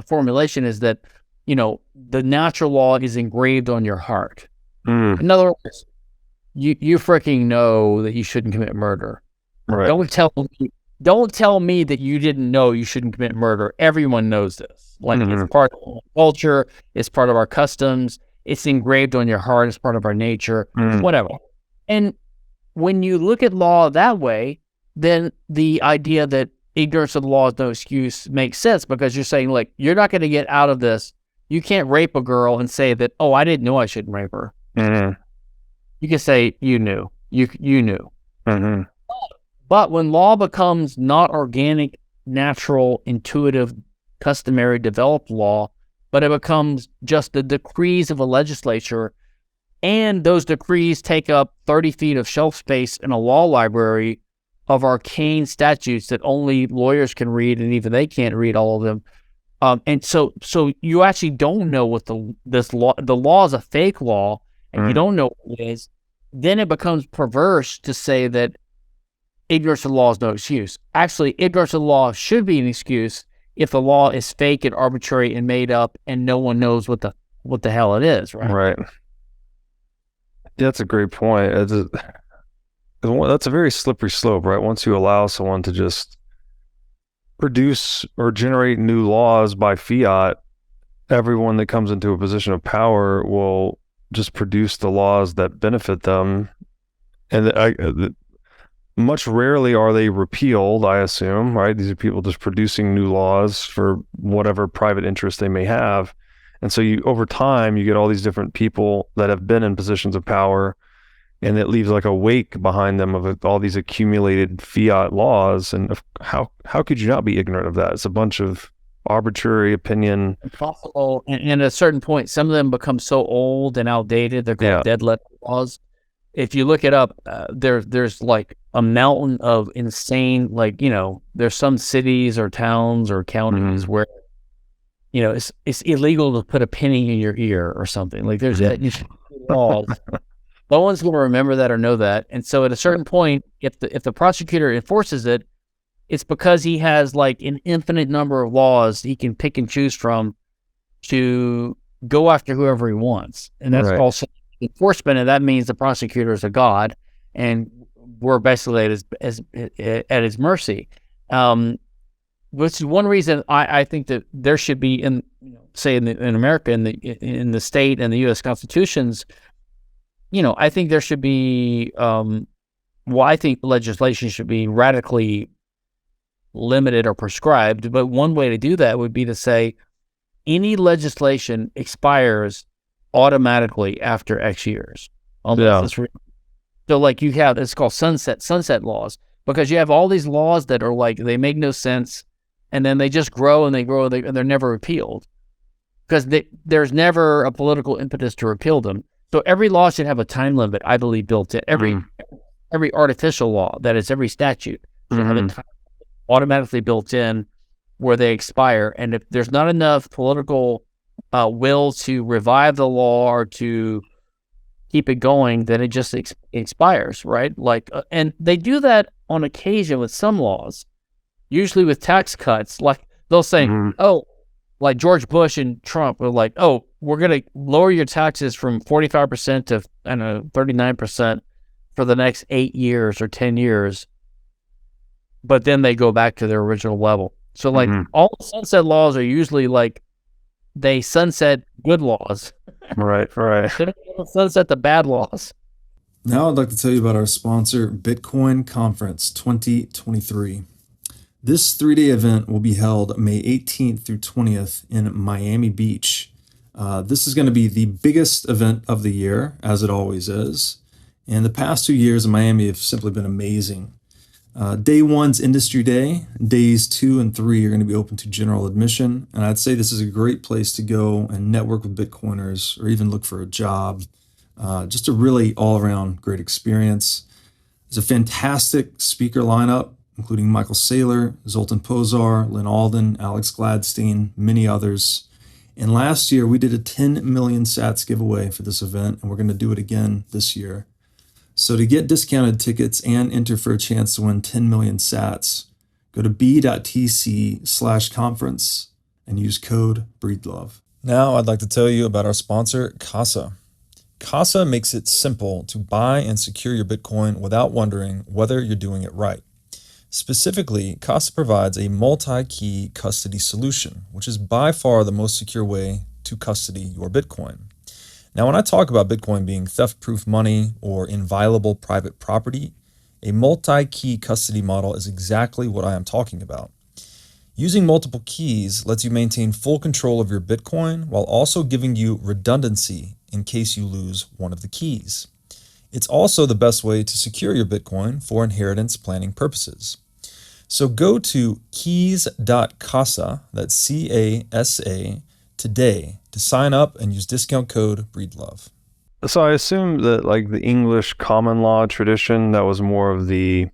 formulation is that, the natural law is engraved on your heart. Mm. In other words, you freaking know that you shouldn't commit murder. Right. Don't tell me that you didn't know you shouldn't commit murder. Everyone knows this. Like, it's part of our culture. It's part of our customs. It's engraved on your heart. It's part of our nature, whatever. And when you look at law that way, then the idea that ignorance of the law is no excuse makes sense, because you're saying, like, you're not going to get out of this. You can't rape a girl and say that, oh, I didn't know I shouldn't rape her. Mm-hmm. You can say you knew. You knew. Mm-hmm. But when law becomes not organic, natural, intuitive, customary, developed law, but it becomes just the decrees of a legislature, and those decrees take up 30 feet of shelf space in a law library of arcane statutes that only lawyers can read, and even they can't read all of them. And so you actually don't know what the law is a fake law, and you don't know what it is. Then it becomes perverse to say that ignorance of the law is no excuse. Actually, ignorance of the law should be an excuse if the law is fake and arbitrary and made up, and no one knows what the hell it is, right? Right. Yeah, that's a great point. That's a very slippery slope, right? Once you allow someone to just produce or generate new laws by fiat, everyone that comes into a position of power will just produce the laws that benefit them. And much rarely are they repealed, I assume, right? These are people just producing new laws for whatever private interest they may have. And so over time, you get all these different people that have been in positions of power, and it leaves like a wake behind them of all these accumulated fiat laws. And how could you not be ignorant of that? It's a bunch of arbitrary opinion. Possible. And at a certain point, some of them become so old and outdated, they're called dead letter laws. If you look it up, there's like a mountain of insane, like, there's some cities or towns or counties where, it's illegal to put a penny in your ear or something. Like, there's laws. No one's going to remember that or know that. And so at a certain point, if the prosecutor enforces it, it's because he has like an infinite number of laws he can pick and choose from to go after whoever he wants. And that's also enforcement, and that means the prosecutor is a god, and we're basically at his mercy. Which is one reason I think that there should be in America, in the state and the U.S. constitutions, I think there should be. I think legislation should be radically limited or prescribed. But one way to do that would be to say any legislation expires automatically after X years. So like you have, it's called sunset laws, because you have all these laws that are like, they make no sense, and then they just grow and they grow, and they're never repealed because there's never a political impetus to repeal them. So every law should have a time limit, I believe, built in. Every artificial law, that is every statute, should have a time automatically built in where they expire. And if there's not enough political will to revive the law or to keep it going, then it just expires, right? Like, and they do that on occasion with some laws, usually with tax cuts. Like they'll say, like George Bush and Trump were like, oh, we're going to lower your taxes from 45% to 39% for the next 8 years or 10 years. But then they go back to their original level. So like all sunset laws are usually like, they sunset good laws. Right. They don't sunset the bad laws. Now I'd like to tell you about our sponsor, Bitcoin Conference 2023. This 3-day event will be held May 18th through 20th in Miami Beach. This is going to be the biggest event of the year, as it always is. And the past 2 years in Miami have simply been amazing. Day 1's Industry Day. Days 2 and 3 are going to be open to general admission. And I'd say this is a great place to go and network with Bitcoiners or even look for a job. Just a really all-around great experience. There's a fantastic speaker lineup, including Michael Saylor, Zoltan Pozar, Lynn Alden, Alex Gladstein, many others. And last year, we did a 10 million sats giveaway for this event, and we're going to do it again this year. So to get discounted tickets and enter for a chance to win 10 million sats, go to b.tc/conference and use code BREEDLOVE. Now I'd like to tell you about our sponsor, Casa. Casa makes it simple to buy and secure your Bitcoin without wondering whether you're doing it right. Specifically, Casa provides a multi-key custody solution, which is by far the most secure way to custody your Bitcoin. Now, when I talk about Bitcoin being theft-proof money or inviolable private property, a multi-key custody model is exactly what I am talking about. Using multiple keys lets you maintain full control of your Bitcoin while also giving you redundancy in case you lose one of the keys. It's also the best way to secure your Bitcoin for inheritance planning purposes. So go to keys.casa, that's C-A-S-A, today to sign up and use discount code BREEDLOVE. So I assume that like the English common law tradition, that was more of the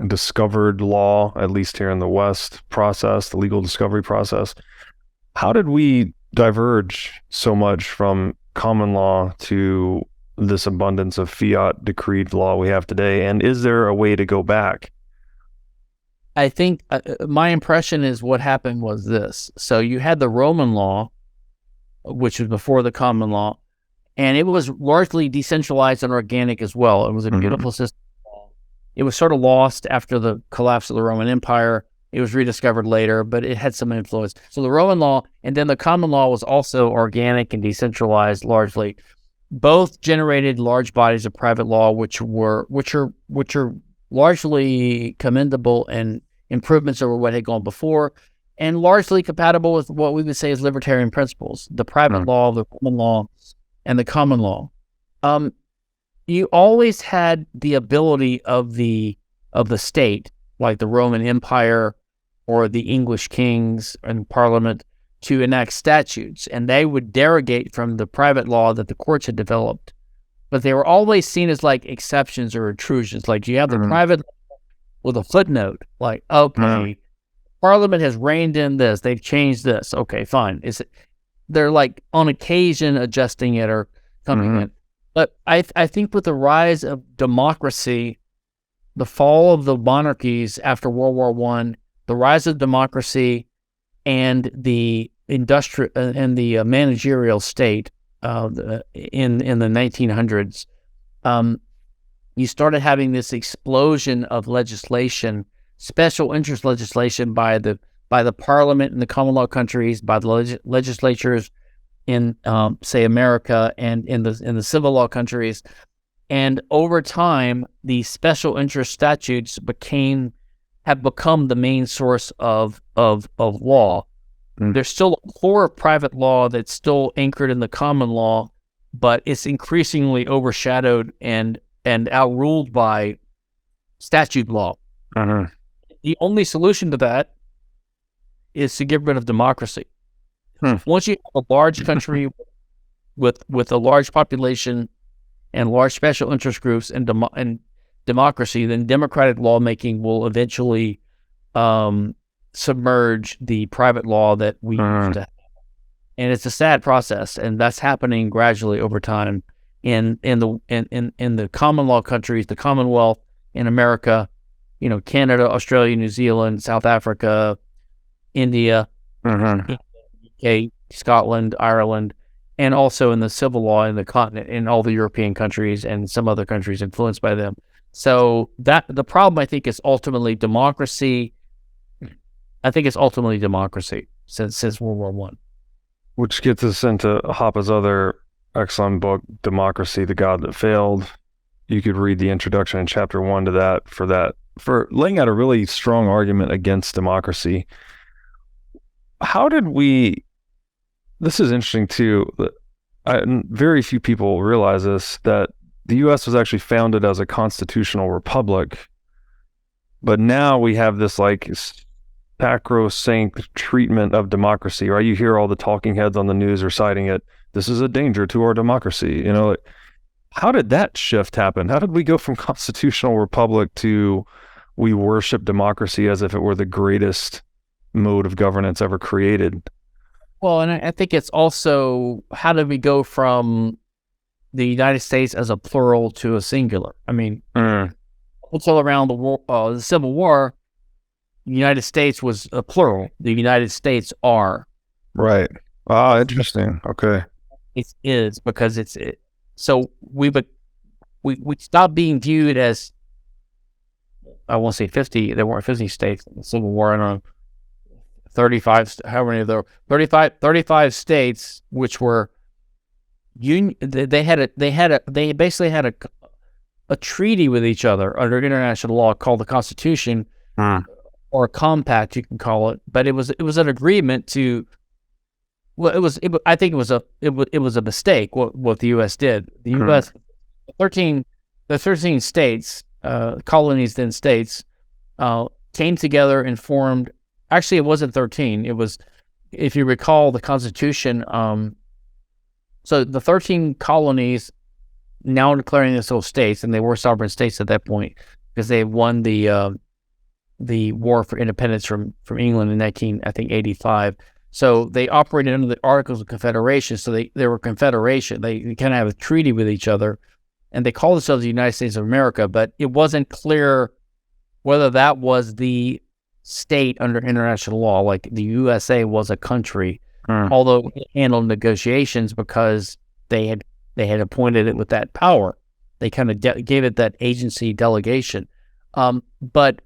discovered law, at least here in the West process, the legal discovery process. How did we diverge so much from common law to this abundance of fiat decreed law we have today? And is there a way to go back? I think my impression is what happened was this. So you had the Roman law, which was before the common law, and it was largely decentralized and organic as well. It was a beautiful system. It was sort of lost after the collapse of the Roman Empire. It was rediscovered later, but it had some influence. So the Roman law and then the common law was also organic and decentralized largely. Both generated large bodies of private law, which are largely commendable and improvements over what had gone before, and largely compatible with what we would say is libertarian principles: the private law, the Roman law, and the common law. You always had the ability of the state, like the Roman Empire or the English kings and Parliament, to enact statutes, and they would derogate from the private law that the courts had developed. But they were always seen as like exceptions or intrusions. Like you have the private law with a footnote, like, okay, Parliament has reined in this, they've changed this. Okay, fine. They're like on occasion adjusting it or coming in. But I think with the rise of democracy, the fall of the monarchies after World War I, the rise of democracy, and the industrial and the managerial state in the 1900s, you started having this explosion of legislation, special interest legislation by the Parliament in the common law countries, by the legislatures in say America, and in the civil law countries. And over time, the special interest statutes have become the main source of law. There's still a core of private law that's still anchored in the common law, but it's increasingly overshadowed and outruled by statute law. The only solution to that is to get rid of democracy. Once you have a large country with a large population and large special interest groups and democracy, then democratic lawmaking will eventually submerge the private law that we used to have. And it's a sad process, and that's happening gradually over time in the common law countries, the Commonwealth, in America, Canada, Australia, New Zealand, South Africa, India, UK, Scotland, Ireland, and also in the civil law in the continent, in all the European countries and some other countries influenced by them. So that the problem, I think, is ultimately democracy. I think it's ultimately democracy since World War I. Which gets us into Hoppe's other excellent book, Democracy, the God That Failed. You could read the introduction in chapter 1 to that for laying out a really strong argument against democracy. How did we, this is interesting too, very few people realize this, that the U.S. was actually founded as a constitutional republic, but now we have this like sacrosanct treatment of democracy, right? You hear all the talking heads on the news reciting it. This is a danger to our democracy. How did that shift happen? How did we go from constitutional republic to we worship democracy as if it were the greatest mode of governance ever created? Well, and I think it's also, how did we go from the United States as a plural to a singular? I mean, until around the Civil War, the United States was a plural. The United States are. Right. Ah, interesting. Okay. It is because so we stopped being viewed as, I won't say 50, there weren't 50 states in the Civil War, I don't know, 35, how many of there, 35 states, which were union, they basically had a treaty with each other under international law called the Constitution, or a compact, you can call it, but it was an agreement to, well, I think it was a mistake what the U.S. did. The U.S. 13 states, colonies then states, came together and formed. Actually, it wasn't 13. It was, if you recall, the Constitution. So the 13 colonies now declaring themselves states, and they were sovereign states at that point because they won the war for independence from England in 1985. So they operated under the Articles of Confederation. So they were confederation. They kind of have a treaty with each other, and they call themselves the United States of America. But it wasn't clear whether that was the state under international law, like the USA was a country, although it handled negotiations because they had appointed it with that power. They kind of gave it that agency delegation. But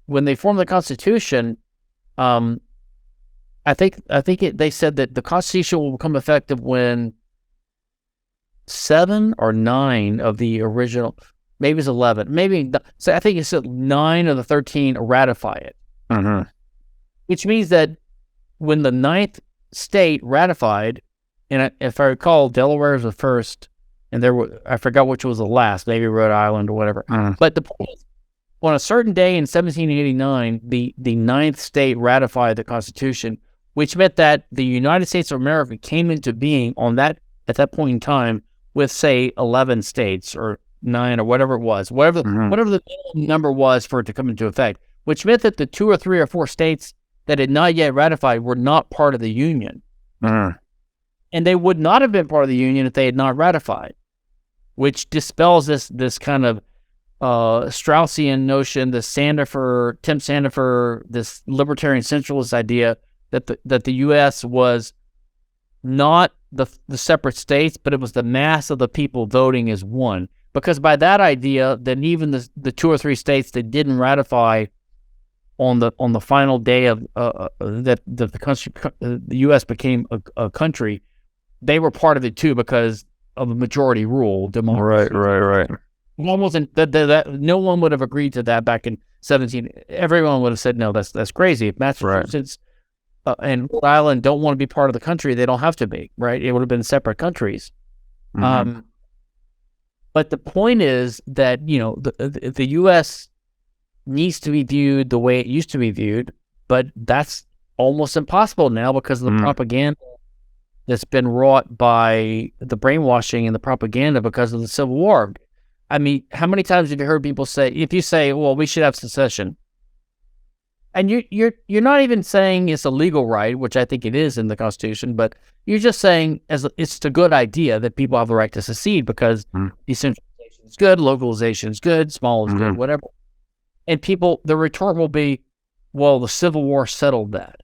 when they formed the Constitution, I think they said that the Constitution will become effective when 7 or 9 of the original, maybe it's 11, so I think it's 9 of the 13 ratify it. Which means that when the 9th state ratified, and if I recall, Delaware was the first, and I forgot which was the last, maybe Rhode Island or whatever. But the point is, on a certain day in 1789, the 9th state ratified the Constitution, which meant that the United States of America came into being at that point in time with, say, 11 states or 9 or whatever it was, whatever the number was for it to come into effect, which meant that the 2 or 3 or 4 states that had not yet ratified were not part of the Union. And they would not have been part of the Union if they had not ratified, which dispels this kind of Straussian notion, the Tim Sandifer, this libertarian centralist idea that the U.S. was not the separate states, but it was the mass of the people voting as one. Because by that idea, then even the 2 or 3 states that didn't ratify on the final day of that the U.S. became a country, they were part of it too because of a majority rule democracy. Right. No one would have agreed to that back in 17. Everyone would have said, no, that's crazy. If Massachusetts and Rhode Island don't want to be part of the country, they don't have to be, right? It would have been separate countries. But the point is that, the U.S. needs to be viewed the way it used to be viewed, but that's almost impossible now because of the propaganda that's been wrought by the brainwashing and the propaganda because of the Civil War. I mean, how many times have you heard people say, if you say, well, we should have secession, and you're not even saying it's a legal right, which I think it is in the Constitution, but you're just saying it's a good idea that people have the right to secede because decentralization is good, localization is good, small is good, whatever. And the retort will be, well, the Civil War settled that.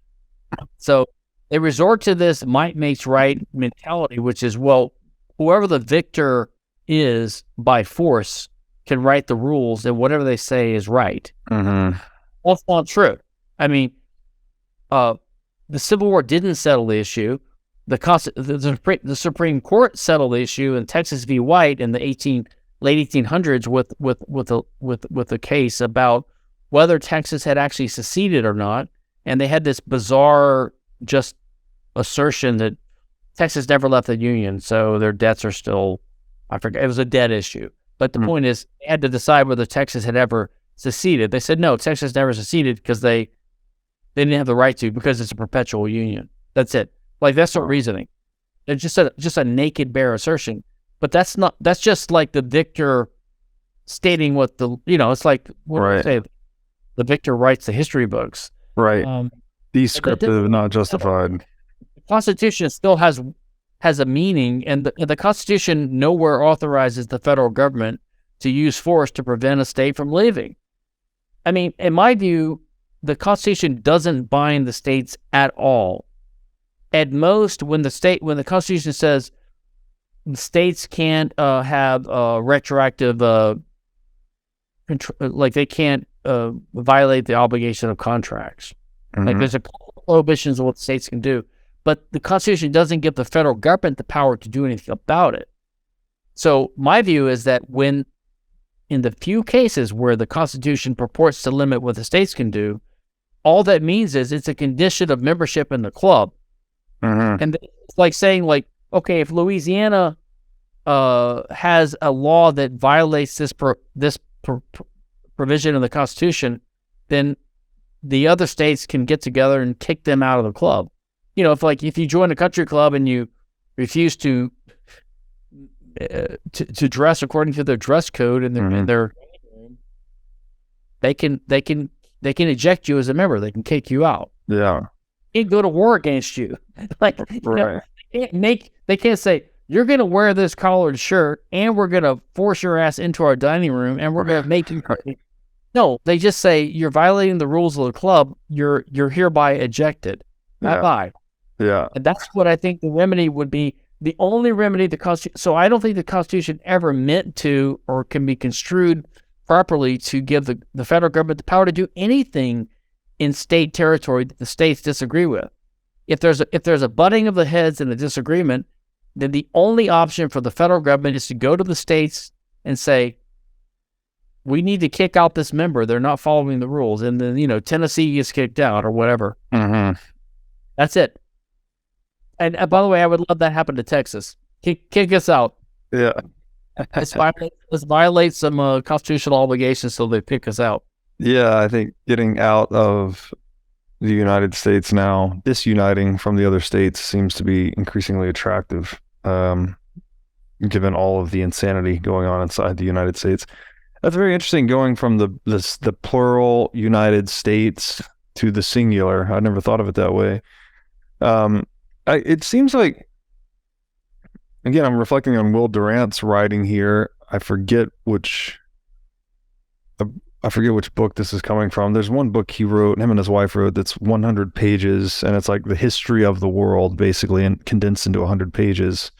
So they resort to this might makes right mentality, which is, well, whoever the victor is by force can write the rules and whatever they say is right. That's not true. I mean, the Civil War didn't settle the issue. The Supreme Court settled the issue in Texas v. White in the late 1800s with a case about whether Texas had actually seceded or not, and they had this bizarre just assertion that Texas never left the Union, so their debts are still, I forget, it was a debt issue. But the point is, they had to decide whether Texas had ever seceded. They said, no, Texas never seceded because they didn't have the right to, because it's a perpetual union. That's it. Like, that's not reasoning. It's just a naked, bare assertion. But that's just like the victor stating what it's like, what do you say? The victor writes the history books. Right. Descriptive, not justified. The Constitution still has a meaning, and the Constitution nowhere authorizes the federal government to use force to prevent a state from leaving. I mean, in my view, the Constitution doesn't bind the states at all. at most, when the Constitution says states can't have retroactive, like they can't violate the obligation of contracts. Like there's a prohibitions of what states can do, but the Constitution doesn't give the federal government the power to do anything about it. So my view is that when, in the few cases where the Constitution purports to limit what the states can do, all that means is it's a condition of membership in the club. And it's like saying, like, okay, if Louisiana has a law that violates this provision of the Constitution, then the other states can get together and kick them out of the club. You know, if you join a country club and you refuse to dress according to their dress code and their they can eject you as a member. They can kick you out. Yeah. They can't go to war against you. Like, right. They can't say, you're going to wear this collared shirt and we're going to force your ass into our dining room and we're going to make you. No, they just say, you're violating the rules of the club. You're hereby ejected. Bye-bye. Yeah. And that's what I think the remedy would be. The only remedy the Constitution. So I don't think the Constitution ever meant to or can be construed properly to give the federal government the power to do anything in state territory that the states disagree with. If there's a butting of the heads in a disagreement, then the only option for the federal government is to go to the states and say, we need to kick out this member. They're not following the rules. And then, Tennessee gets kicked out or whatever. That's it. And by the way, I would love that happen to Texas. Kick us out. Yeah. Let's violate some constitutional obligations so they pick us out. Yeah, I think getting out of the United States now, disuniting from the other states, seems to be increasingly attractive, given all of the insanity going on inside the United States. That's very interesting, going from the plural United States to the singular. I never thought of it that way. It seems like, again, I'm reflecting on Will Durant's writing here. I forget which book this is coming from. There's one book he wrote, him and his wife wrote, that's 100 pages, and it's like the history of the world, basically, and condensed into 100 pages.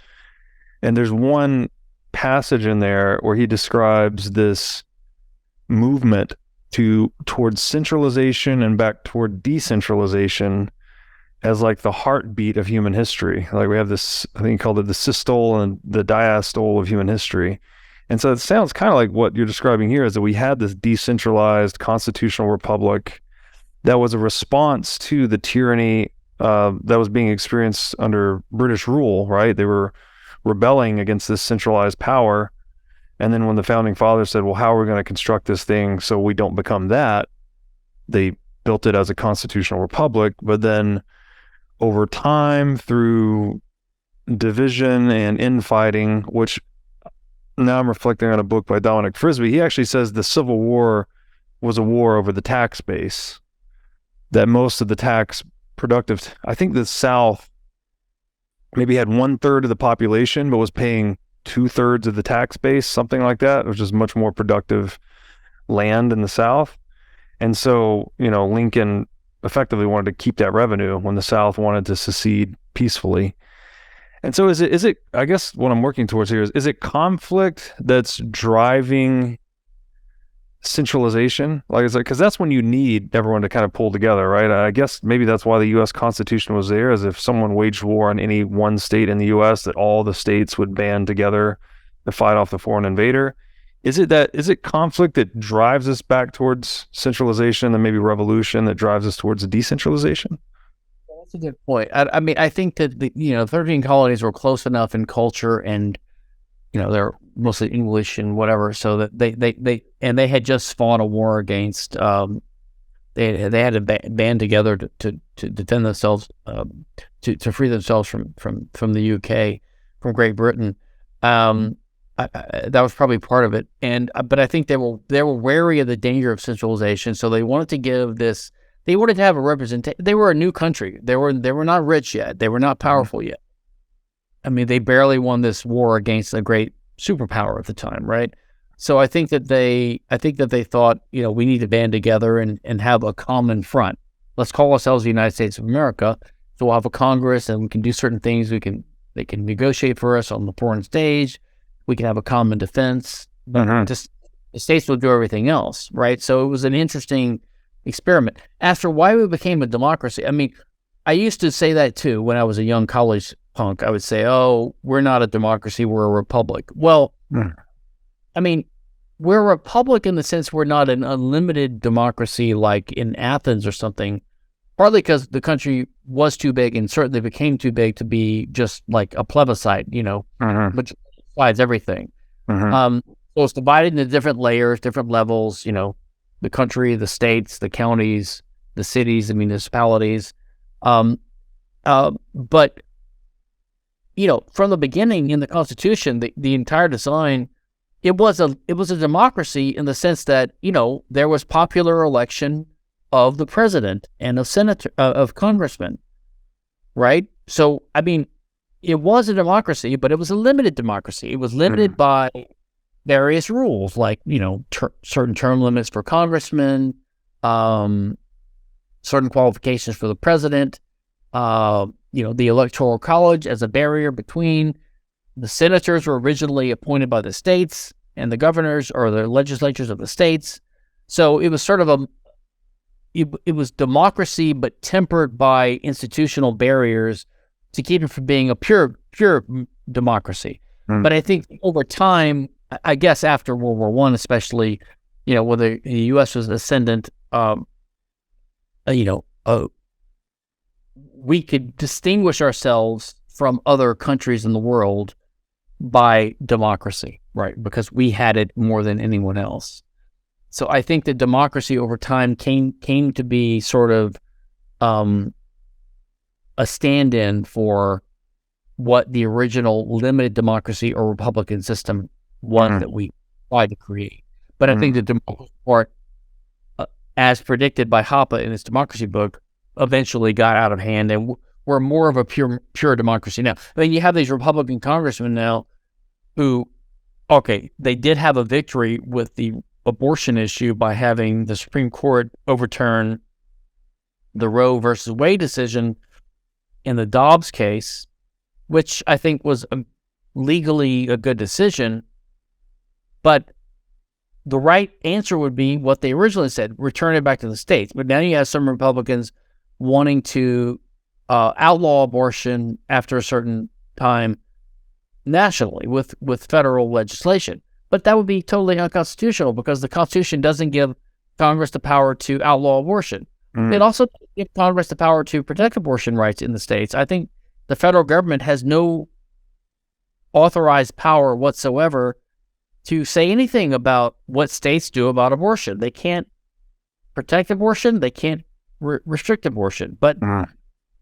And there's one passage in there where he describes this movement towards centralization and back toward decentralization as like the heartbeat of human history. Like we have this, I think he called it the systole and the diastole of human history. And so it sounds kind of like what you're describing here, is that we had this decentralized constitutional republic that was a response to the tyranny that was being experienced under British rule, right? They were rebelling against this centralized power. And then when the founding fathers said, well, how are we going to construct this thing so we don't become that? They built it as a constitutional republic, but then over time, through division and infighting, which now I'm reflecting on a book by Dominic Frisby, he actually says the Civil War was a war over the tax base, that most of the tax productive, I think the South maybe had 1/3 of the population, but was paying 2/3 of the tax base, something like that, which is much more productive land in the South. And so, Lincoln effectively wanted to keep that revenue when the South wanted to secede peacefully. And so is it, I guess what I'm working towards here is it conflict that's driving centralization? Like, is it, because that's when you need everyone to kind of pull together, right? I guess maybe that's why the U.S. Constitution was there, as if someone waged war on any one state in the U.S., that all the states would band together to fight off the foreign invader. Is it conflict that drives us back towards centralization, and maybe revolution that drives us towards decentralization? That's a good point. I mean, I think that the 13 colonies were close enough in culture, and they're mostly English and whatever, so that they had just fought a war against. They had to band together to defend themselves, to free themselves from the UK, from Great Britain. That was probably part of it, but I think they were wary of the danger of centralization, so they wanted to give this. They wanted to have a representation. They were a new country. They were not rich yet. They were not powerful yet. I mean, they barely won this war against a great superpower at the time, right? So I think that they thought, we need to band together and have a common front. Let's call ourselves the United States of America. So we'll have a Congress, and we can do certain things. They can negotiate for us on the foreign stage. We can have a common defense. But just the states will do everything else, right? So it was an interesting experiment. As for why we became a democracy, I mean, I used to say that too when I was a young college punk. I would say, "Oh, we're not a democracy; we're a republic." Well, I mean, we're a republic in the sense we're not an unlimited democracy like in Athens or something. Partly because the country was too big and certainly became too big to be just like a plebiscite, which decides everything. So it's divided into different layers, different levels, the country, the states, the counties, the cities, the municipalities. But, from the beginning in the Constitution, the entire design, it was a democracy in the sense that, there was popular election of the president and of congressmen, right? So, I mean, it was a democracy, but it was a limited democracy. It was limited by various rules, like, certain term limits for congressmen, certain qualifications for the president, the electoral college as a barrier between the senators were originally appointed by the states and the governors or the legislatures of the states. So it was sort of it was democracy, but tempered by institutional barriers to keep it from being a pure democracy. But I think over time, I guess after World War I, especially, when the U.S. was ascendant, we could distinguish ourselves from other countries in the world by democracy, right? Because we had it more than anyone else. So I think that democracy over time came to be sort of a stand-in for what the original limited democracy or Republican system was that we tried to create. But I think the democracy part, as predicted by Hoppe in his democracy book, eventually got out of hand, and we're more of a pure democracy now. I mean, you have these Republican congressmen now who, they did have a victory with the abortion issue by having the Supreme Court overturn the Roe versus Wade decision in the Dobbs case, which I think was legally a good decision. But the right answer would be what they originally said, return it back to the states. But now you have some Republicans wanting to outlaw abortion after a certain time nationally with federal legislation. But that would be totally unconstitutional because the Constitution doesn't give Congress the power to outlaw abortion. It also gives Congress the power to protect abortion rights in the states. I think the federal government has no authorized power whatsoever to say anything about what states do about abortion. They can't protect abortion. They can't restrict abortion. But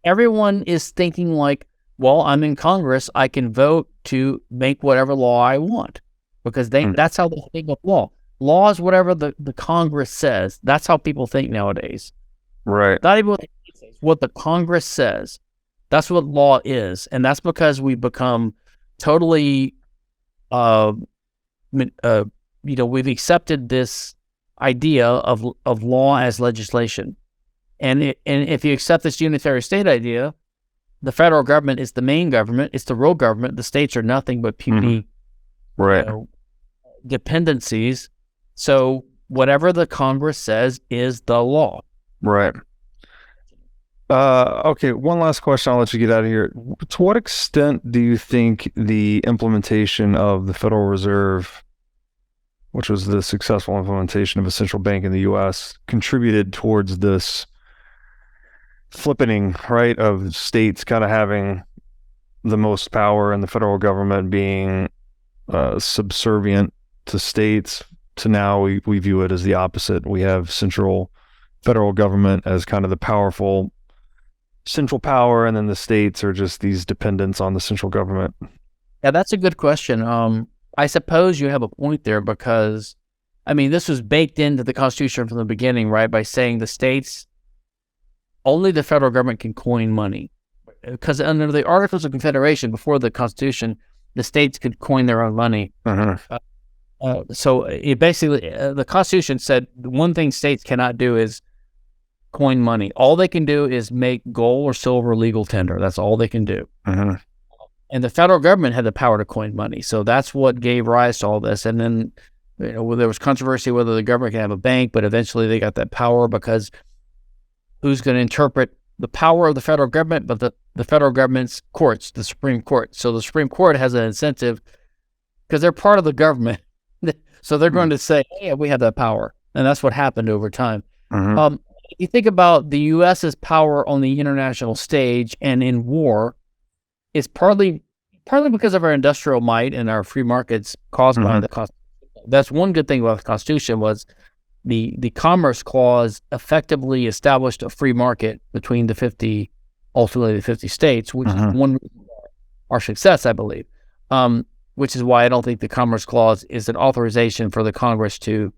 everyone is thinking like, well, I'm in Congress. I can vote to make whatever law I want. Because that's how they think of law. Law is whatever the Congress says. That's how people think nowadays. Right. Not even what the Congress says. That's what law is. And that's because we've become totally, we've accepted this idea of law as legislation. And if you accept this unitary state idea, the federal government is the main government. It's the real government. The states are nothing but puny dependencies. So whatever the Congress says is the law. Right. Okay, one last question. I'll let you get out of here. To what extent do you think the implementation of the Federal Reserve, which was the successful implementation of a central bank in the U.S., contributed towards this flippening, right, of states kind of having the most power and the federal government being subservient to states, to now we view it as the opposite. We have central federal government as kind of the powerful central power, and then the states are just these dependents on the central government. Yeah, that's a good question. I suppose you have a point there because, I mean, this was baked into the Constitution from the beginning, right, by saying the states, only the federal government can coin money. Because under the Articles of Confederation, before the Constitution, the states could coin their own money. So it basically, the Constitution said the one thing states cannot do is coin money. All they can do is make gold or silver legal tender. That's all they can do. Mm-hmm. And the federal government had the power to coin money. So that's what gave rise to all this. And then, there was controversy whether the government can have a bank, but eventually they got that power because who's going to interpret the power of the federal government, but the federal government's courts, the Supreme Court. So the Supreme Court has an incentive because they're part of the government. So they're going to say, yeah, we have that power. And that's what happened over time. Mm-hmm. If you think about the U.S.'s power on the international stage and in war, it's partly because of our industrial might and our free markets caused by the Constitution. That's one good thing about the Constitution was the Commerce Clause effectively established a free market between ultimately the 50 states, which is one reason for our success, I believe. Which is why I don't think the Commerce Clause is an authorization for the Congress to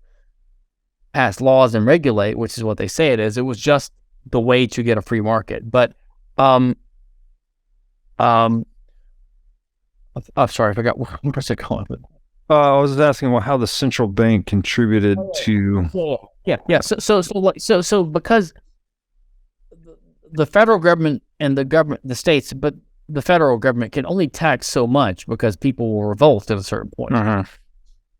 pass laws and regulate, which is what they say it is. It was just the way to get a free market. But I'm sorry, I forgot where's it going. I was asking how the central bank contributed to. Yeah. So because the federal government and the states, but the federal government can only tax so much because people will revolt at a certain point.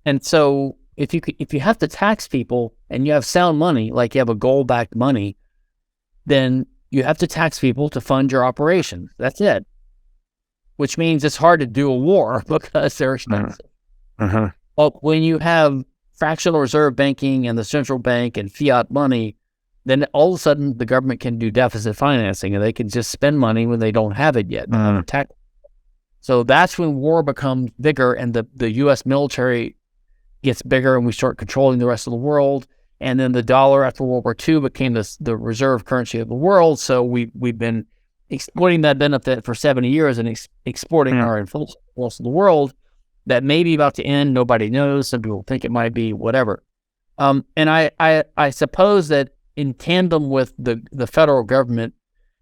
And so if you have to tax people and you have sound money, like you have a gold-backed money, then you have to tax people to fund your operations. That's it. Which means it's hard to do a war because they're expensive. But when you have fractional reserve banking and the central bank and fiat money, then all of a sudden the government can do deficit financing and they can just spend money when they don't have it yet. So that's when war becomes bigger and the U.S. military gets bigger and we start controlling the rest of the world. And then the dollar after World War II became the reserve currency of the world. So we've been exploiting that benefit for 70 years and exporting our influence to the rest of the world. That may be about to end. Nobody knows. Some people think it might be, whatever. And I suppose that in tandem with the federal government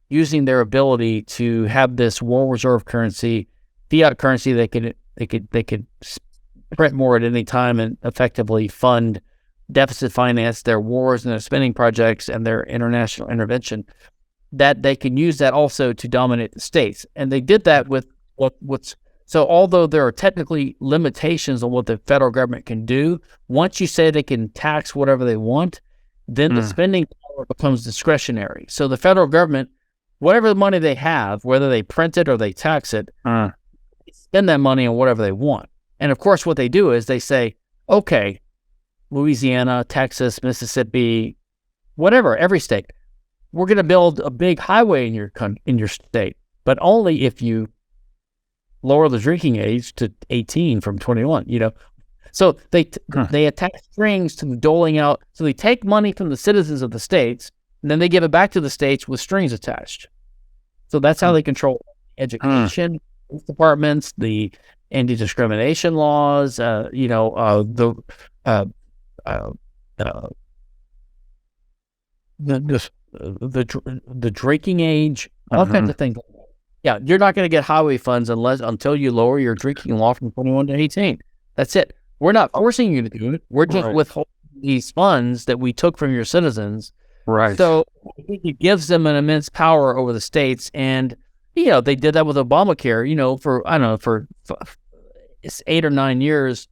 using their ability to have this world reserve currency, fiat currency, they could print more at any time and effectively fund deficit finance their wars and their spending projects and their international intervention, that they can use that also to dominate the states. And they did that with so although there are technically limitations on what the federal government can do, once you say they can tax whatever they want, then the spending power becomes discretionary. So the federal government, whatever money they have, whether they print it or they tax it, they spend that money on whatever they want. And of course, what they do is they say, okay, Louisiana, Texas, Mississippi, whatever, every state, we're going to build a big highway in your state, but only if you lower the drinking age to 18 from 21, So they attach strings to the doling out. So they take money from the citizens of the states, and then they give it back to the states with strings attached. So that's how they control education, departments, the anti-discrimination laws, the drinking age, all kinds of things. Yeah, you're not going to get highway funds until you lower your drinking law from 21 to 18. That's it. We're not forcing you to do it. We're just withholding these funds that we took from your citizens. Right. So I think it gives them an immense power over the states. And, they did that with Obamacare, for 8 or 9 years.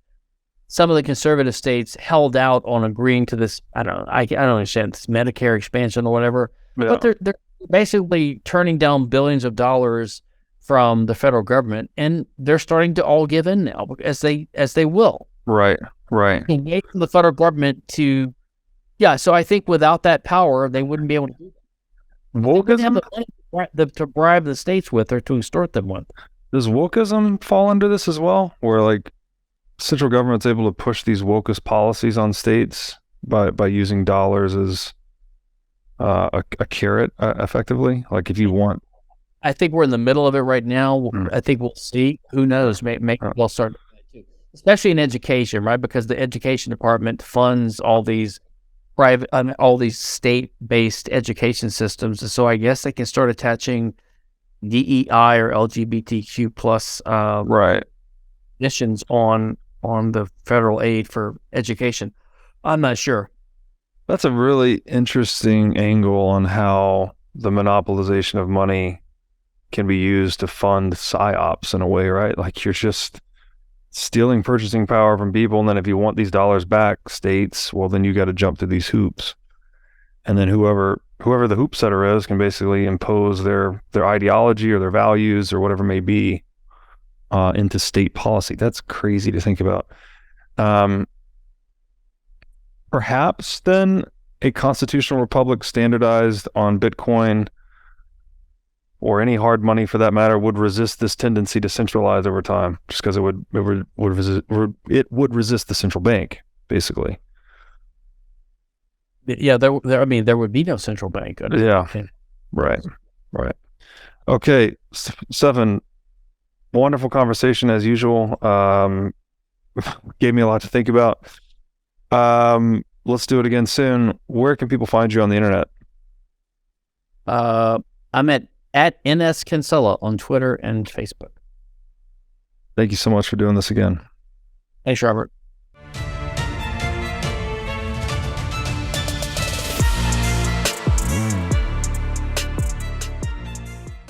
Some of the conservative states held out on agreeing to this. I don't understand this Medicare expansion or whatever, but they're basically turning down billions of dollars from the federal government, and they're starting to all give in now as they will. Right. Engage the federal government to, so I think without that power, they wouldn't be able to do that. Wokeism? To bribe the states with or to extort them with. Does wokeism fall under this as well? Where central government's able to push these wokist policies on states by using dollars as a carrot, effectively? Like if you want... I think we're in the middle of it right now. I think we'll see. Who knows? Maybe we'll start, especially in education, right? Because the education department funds all these all these state-based education systems. And so I guess they can start attaching DEI or LGBTQ plus conditions on the federal aid for education. I'm not sure. That's a really interesting angle on how the monopolization of money can be used to fund psyops in a way, right? Like you're just stealing purchasing power from people, and then if you want these dollars back, states, well, then you got to jump through these hoops. And then whoever the hoop setter is can basically impose their ideology or their values or whatever it may be into state policy. That's crazy to think about. Perhaps then a constitutional republic standardized on Bitcoin or any hard money for that matter would resist this tendency to centralize over time, just because it would resist the central bank, basically. Yeah, there would be no central bank. Yeah, right. Okay, Stephan, wonderful conversation as usual. Gave me a lot to think about. Let's do it again soon. Where can people find you on the internet? I'm at NS Kinsella on Twitter and Facebook. Thank you so much for doing this again. Thanks, Robert.